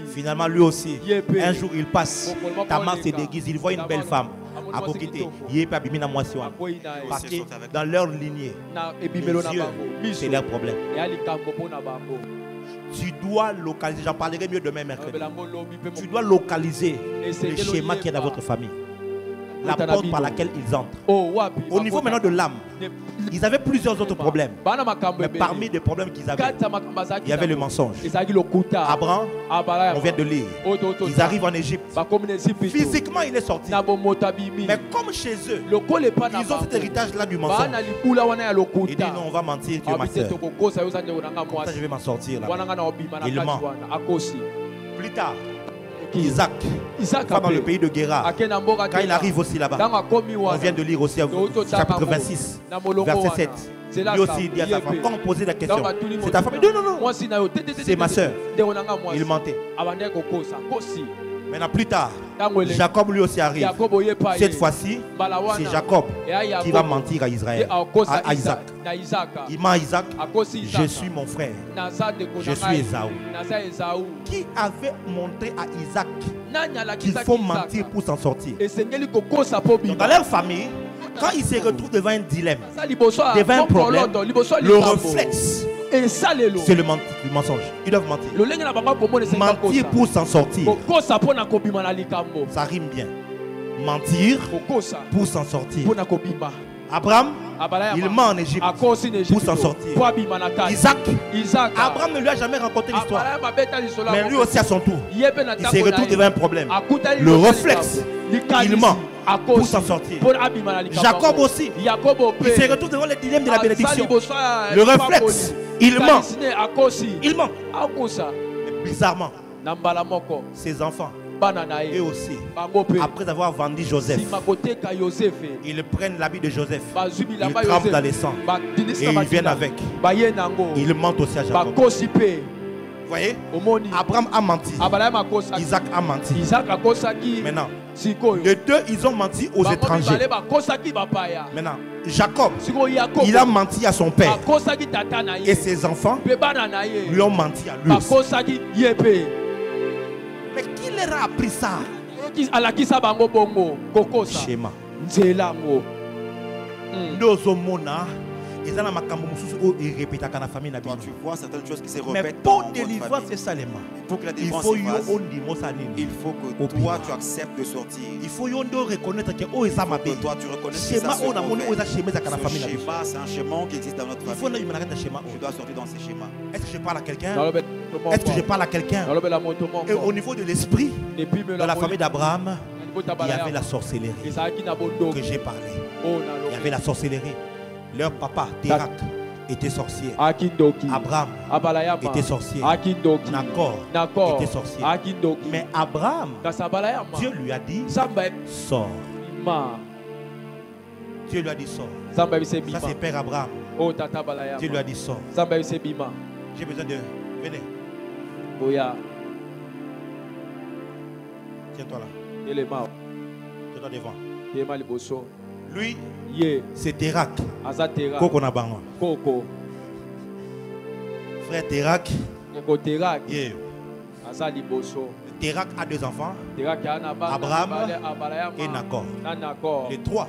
Finalement, lui aussi, un jour il passe. Tamar se déguise, il voit une belle femme. À profiter, parce que dans leur lignée, les yeux, c'est leur problème. Tu dois localiser, j'en parlerai mieux demain mercredi. Tu dois localiser le schéma qu'il y a dans votre famille. La porte par laquelle ils entrent. Au niveau maintenant de l'âme, ils avaient plusieurs autres problèmes. Mais parmi les problèmes qu'ils avaient, il y avait le mensonge. Abraham, on vient de lire. Ils arrivent en Égypte. Physiquement, il est sorti. Mais comme chez eux, ils ont cet héritage-là du mensonge. Il dit non, on va mentir, tu es ma soeur. Comme ça, je vais m'en sortir là. Il ment. Plus tard, Isaac va dans le pays de Guérar. Quand il arrive aussi là-bas, on vient de lire aussi chapitre 26, verset 7. Lui aussi il dit à sa femme, quand on posait la question, c'est ta femme? Non, c'est ma soeur. Il mentait. Maintenant plus tard, Jacob lui aussi arrive. Cette fois-ci, c'est Jacob qui va mentir à Israël, à Isaac. Il ment à Isaac, je suis mon frère, je suis Ésaü. Qui avait montré à Isaac qu'il faut mentir pour s'en sortir? Donc, dans leur famille, quand ils se retrouvent devant un dilemme, devant un problème, le réflexe, c'est le mensonge. Ils doivent mentir. Mentir pour s'en sortir. Ça rime bien. Mentir pour s'en sortir. Abraham, il ment en Égypte pour s'en sortir. Isaac, Abraham ne lui a jamais raconté l'histoire. Mais lui aussi à son tour, il se retrouve devant un problème. Le réflexe, il ment pour s'en sortir. Jacob aussi, il se retrouve devant le dilemme de la bénédiction. Le réflexe, il ment. Il ment. Mais bizarrement, ses enfants, eux aussi, après avoir vendu Joseph, ils prennent l'habit de Joseph, ils trempent dans les sangs et ils viennent avec. Ils mentent aussi à Jacob. Vous voyez, Abraham a menti, Isaac a menti. Maintenant, les deux, ils ont menti aux étrangers. Maintenant, Jacob, il a menti à son père. Et ses enfants lui ont menti à lui aussi. Mais qui leur a appris ça? Schéma. Quand tu vois certaines choses qui se mais répètent pour dans délivrer, votre c'est famille, ça les mains. pour que la Il délivrance faut se fasse, il faut que toi tu acceptes de sortir. Il faut reconnaître que oh ça m'a Que toi tu reconnaisses que schéma ça se on a mon mauvais. schéma dans la Ce famille. schéma, c'est un schéma qui existe dans notre Il faut famille. schéma. Tu dois sortir dans ces schémas. Est-ce que je parle à quelqu'un? Est-ce que je parle à quelqu'un? Et au niveau de l'esprit, dans la famille d'Abraham, il y avait la sorcellerie que j'ai parlé. Il y avait la sorcellerie. Leur papa, Térak, était sorcier. Abraham était sorcier. Nakor était sorcier. Mais Abraham, Dieu lui a dit sors. Dieu lui a dit sors. Ça c'est Père Abraham. Dieu lui a dit sors. J'ai besoin de... Venez. Tiens-toi là. Tiens-toi devant. Lui, c'est Térak. Koko na bango. Frère Térak, Yeah. Terak a 2 enfants, Abraham et Nacor. Les 3,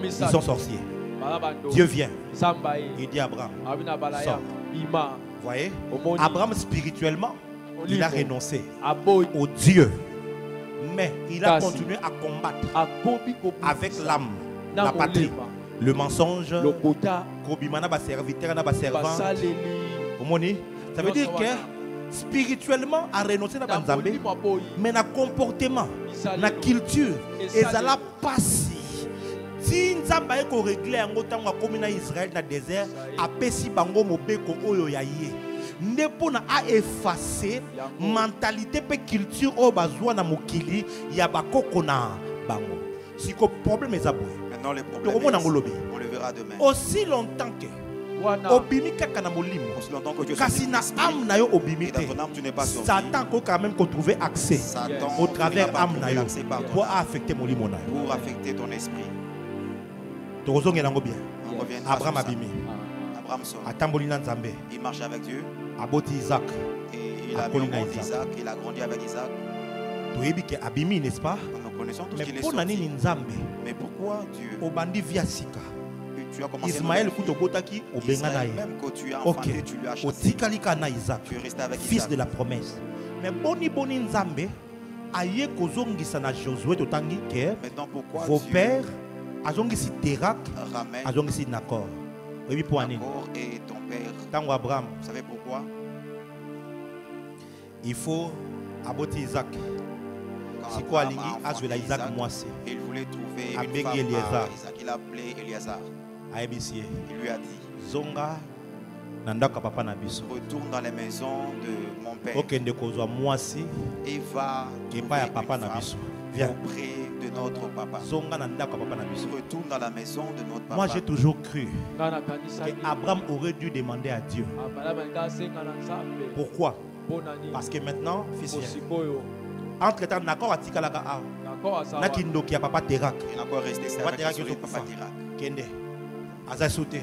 ils sont sorciers. Dieu vient, il dit à Abraham, sors. Vous voyez, Abraham spirituellement, il a renoncé au Dieu. Mais il a continué à combattre avec l'âme, la patrie, le mensonge, Kobimana ba serviteur, na ba servant. Ça veut dire que spirituellement, à renoncer à Banzambé, mais na comportement, na culture, et ça l'a passé. Si Nzamba est réglé en autant comme Israël dans le désert, a pesi bango mobeko oyo yaye. Nepona a effacé mentalité pe culture o bazwa na mokili ya bakoko na bango. Si ko problème est aboué. Maintenant les problèmes, on le verra demain. Aussi longtemps que obimi kaka na molimo, kasi na âme na yo obimi te, Satan ko quand même qu'on trouver accès au travers âme na yo pour affecter molimo na yo, pour affecter ton esprit. Tozonge nango bien. Abraham abimi, Abraham sort. atamboli na Nzambe, Il marche avec Dieu. aboti Isaac, Et il a grandi Isaac. Il a grandi avec Isaac. toyebi ke abimi, n'est-ce pas? Nous connaissons tous Mais qu'il est pour nani sorti. Nzambe Mais pourquoi Dieu? obandi via sika Tu as commencé Ismaël kutobotaki obenga na ye. même quand tu as Ok, enfanté, tu lui as chassé. otikali ka na Isaac, Tu es resté avec fils Isaac. de la promesse. Mais boni Nzambe aye kozongisa na Josué totangi ke Maintenant, pourquoi vos Dieu pères azongisi Terak, ramène azongisi Nacor. Oui, pour Anine. Nacor et ton père? Tango Abraham, Vous savez pourquoi? il faut aboti Isaac. Quand Si quoi Abraham alingi a enfanté azwela Isaac moisi. il voulait trouver A une bengi femme Eliezer. à Isaac. Il a appelé Eliezer. Ayebisie. Il lui a dit, Zonga nandaka papa na biso. retourne dans les maisons de mon père Okende kozwa moisi et va epa ya trouver papa une na femme biso. Viens. auprès de notre papa. Zonga nandaka papa na biso. Retourne dans la maison de notre papa. Moi j'ai toujours cru que Abraham aurait dû demander à Dieu. Pourquoi? Parce que maintenant, fils, entre temps, Nacor a tikalaka a. Nakindoki a papa Terak. Il n'a encore resté Papa avec Terak son yozo papa kufa. Terak. Kende. Aza sauté.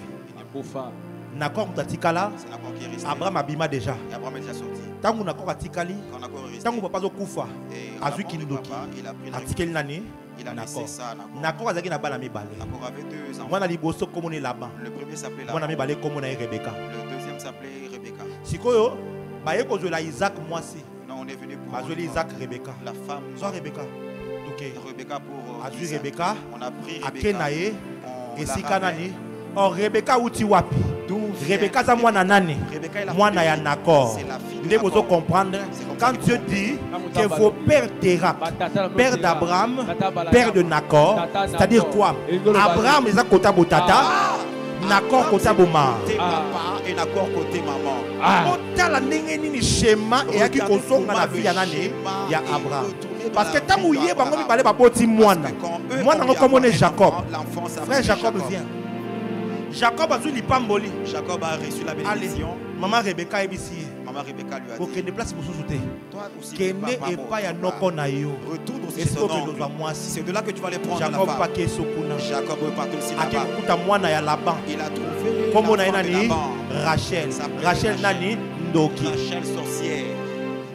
Nacor tatikala. C'est Nacor qui est resté. Abraham abima déjà. Et Abraham est déjà sorti. Tangu Nacor atikali. Quand Nacor est resté, Tangu papa zo kufa. et Azui en amont de kindoki. papa, il a pris la Atikeli nani? il a laissé Nacor. ça à Nacor. Nacor azaki na bana mibale. Nacor avait 2 enfants. Mwana liboso komone Laban. Le premier s'appelait Mwana Laban. mibale komone Rebecca. Le deuxième s'appelait Rebecca. Sikoyo baye kozwela Isaac mwasi. Non, on est venu pour Bazweli Isaac Rebecca. la femme. Soit Rebecca. Ok. Rebecca pour Azui Isaac. Rebecca. On a pris Akenaye. on l'a Esika ramené. nani? Oh, Rebecca uti wapi? D'où vient Rebecca za mwana nani? Rebecca est la Mwana ya fille. Nacor. C'est la fille de Vous devez Nacor. comprendre. C'est comme Quand ça qu'il Dieu faut dit que vos pères Terak, père d'Abraham, père de Nacor, c'est-à-dire quoi? Abraham les a kota botata, Nacor kota boma. Côté papa et Nacor côté maman. Otala ndenge nini schéma et yaki kosonga na vie ya nani ya Abraham. Parce que tant mouillé bango mibale baboti mwana. Mwana ngo komone Jacob. Frère Jacob vient. Jacob a su lipamboli. Jacob a reçu la bénédiction. Maman Rebecca ebisi. Maman Rebecca lui a Ok, dit, ne place mosusu te. toi aussi, Kende papa, epa ya papa, noko na yo. retourne aussi Est-ce chez ton que oncle. tu dois moi si C'est de là que tu vas les prendre la Jacob femme. pake sokuna. Jacob est parti aussi là-bas. Akekuta mwana ya Laban. Il a trouvé Komo na la femme de nani? Laban. Rachel. S'appelait Rachel Rachel. nani? Ndoki. Rachel sorcière.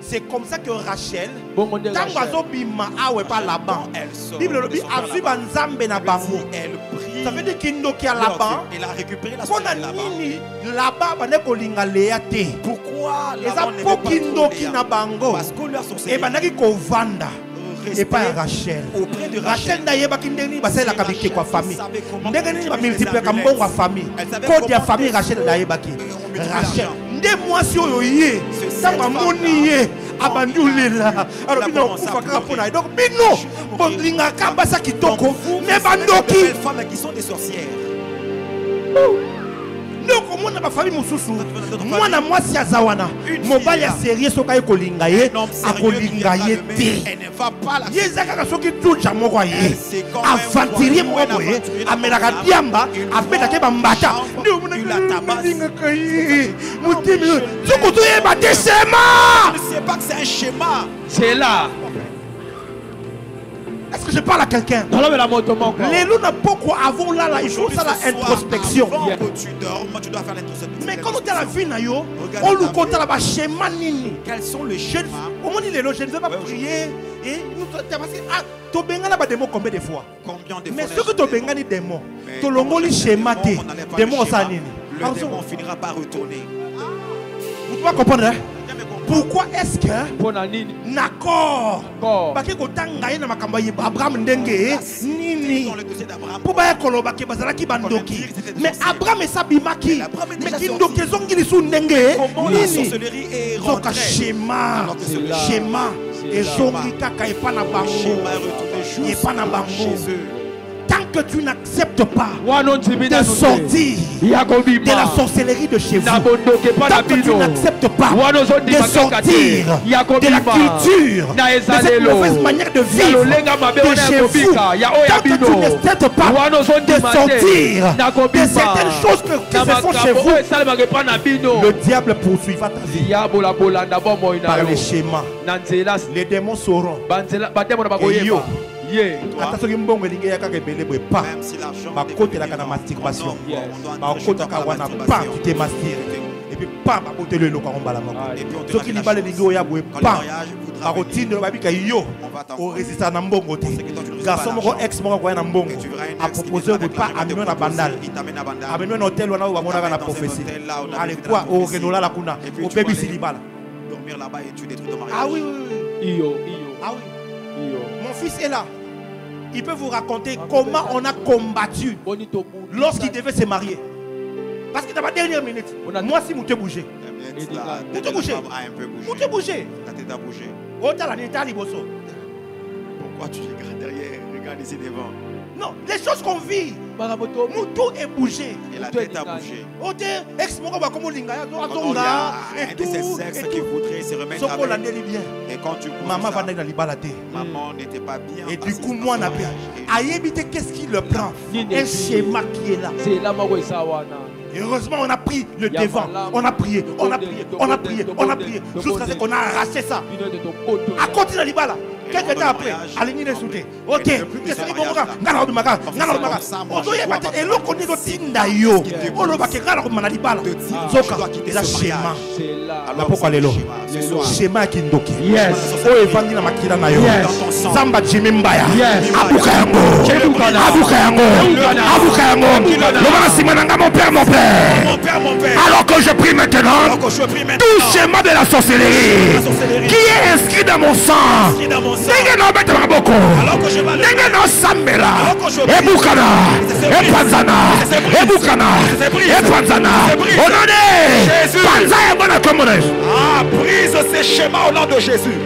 C'est comme ça que Rachel, tango azobima awe pa Laban. Elle sort. Bible lobi de son père azwi Laban. banzambe na bango. Elle prie. Ça veut dire qu'Indoki à Laban. Elle a récupéré la Pona sorcière de Laban. nini Laban bane kolinga Léa te. Pourquoi Eza Laban n'aimait po pas kindoki trop na Léa? bango. Parce qu'on lui a Et sorcelé. banaki kovanda. Et pas Rachel. Auprès de Rachel Rachel. ndayebaki ndenge nini basalelaka bike kwa famille. Ndenge nini bamultipliaka mbongo ya famille. Elle savait Kode ya comment famille Rachel ndayebaki. on multiplie Rachel l'argent. nde mwasi oyo ye ntango amoni ye abandi olela alobi na okufa kaka mpo na ye. Donc bino bolingaka basa kitoko me bandoki Les femmes qui sont des sorcières. nde okomona bafamille mosusu mwana mwasi aza wana mobali ya serie soki aye kolinga ye akolinga ye te. Elle ne va pas la Ye eza kaka soki tuja moko aye aventurier moko boye amelaka diamba abetaki bambata nde omonalingaka ye motimi soko toyeba te sema. Je ne sais pas que c'est un schéma. C'est là. Est-ce que je parle à quelqu'un. Les loups n'a pas quoi avant là, il faut ça la introspection. Avant que tu dormes, tu dois faire l'introspection. Mais quand on est à la vie, on nous compte là-bas schéma nini. Quels sont les schémas? Au moment où je ne vais pas prier. Et nous tu as des mots combien de fois? Mais ce que tu as des démons, tu as les schémas des démons. Le démon finira par retourner. Vous pouvez comprendre, hein? Pourquoi est-ce que Nakor parce que quand on na makambo Abraham ndenge nini pour ba koloba ke bazala ki bandoki mais Abraham et Sabimaki mais qui ndoki zongi lisu ndenge nini zoka schéma et zongi kaka et pas na bango et pas na bango. Tant que tu n'acceptes pas de sortir de la sorcellerie de chez vous, tant que tu n'acceptes pas de sortir de la culture, de cette mauvaise manière de vivre de chez vous, tant que tu n'acceptes pas de sortir de certaines choses qui se font chez vous, le diable poursuivra ta vie par les schémas. Les démons sauront. Même si l'argent côté la masturbation, côté pas tu t'es masturbé et puis pas côté le local on balama ce qui n'est pas les lingo ya pas la routine de babika yo au résistant na mbongo te garçon moko ex moko kwa na mbongo a proposé de pas amener na bandal amener na hôtel wana ba na prophétie allez quoi au renola la kuna au baby silibala dormir là-bas et tu détruis ton mariage. Ah oui ah oui mon fils est là. Il peut vous raconter comment on a combattu lorsqu'il devait se marier. Parce que dans la dernière minute, moi si vous te bougez. Vous te bougez. Vous te bougez. La tête a bougé. Pourquoi tu regardes derrière? Regarde ici devant. Non, les choses qu'on vit, tout est bougé. Et la tête a bougé. Il y a un de ces sexes qui voudrait se remettre avec. Et quand tu maman n'était pas bien. Et du coup, moi, qu'est-ce qui le prend? Un schéma qui est là. Heureusement, on a pris le devant. On a prié, jusqu'à ce qu'on a arraché ça. À côté de l'Ibala. Quelques temps après, allez nous soutenir. Ok, qu'est-ce que vous pourquoi les lots? Schéma qui ndoki. Yes. Oh, evangile makila na yo. Zamba Jimimbaya. Abukango. Mon père, mon père. Alors que je prie maintenant, tout schéma de la sorcellerie qui est inscrit dans mon sang. Nengue no bete maboko. Nengue no sambela. Ebukana. Epanzana. Ebukana. Epanzana. Onone. Panza et bonne commune. Ah, brise ces schémas au nom de Jésus.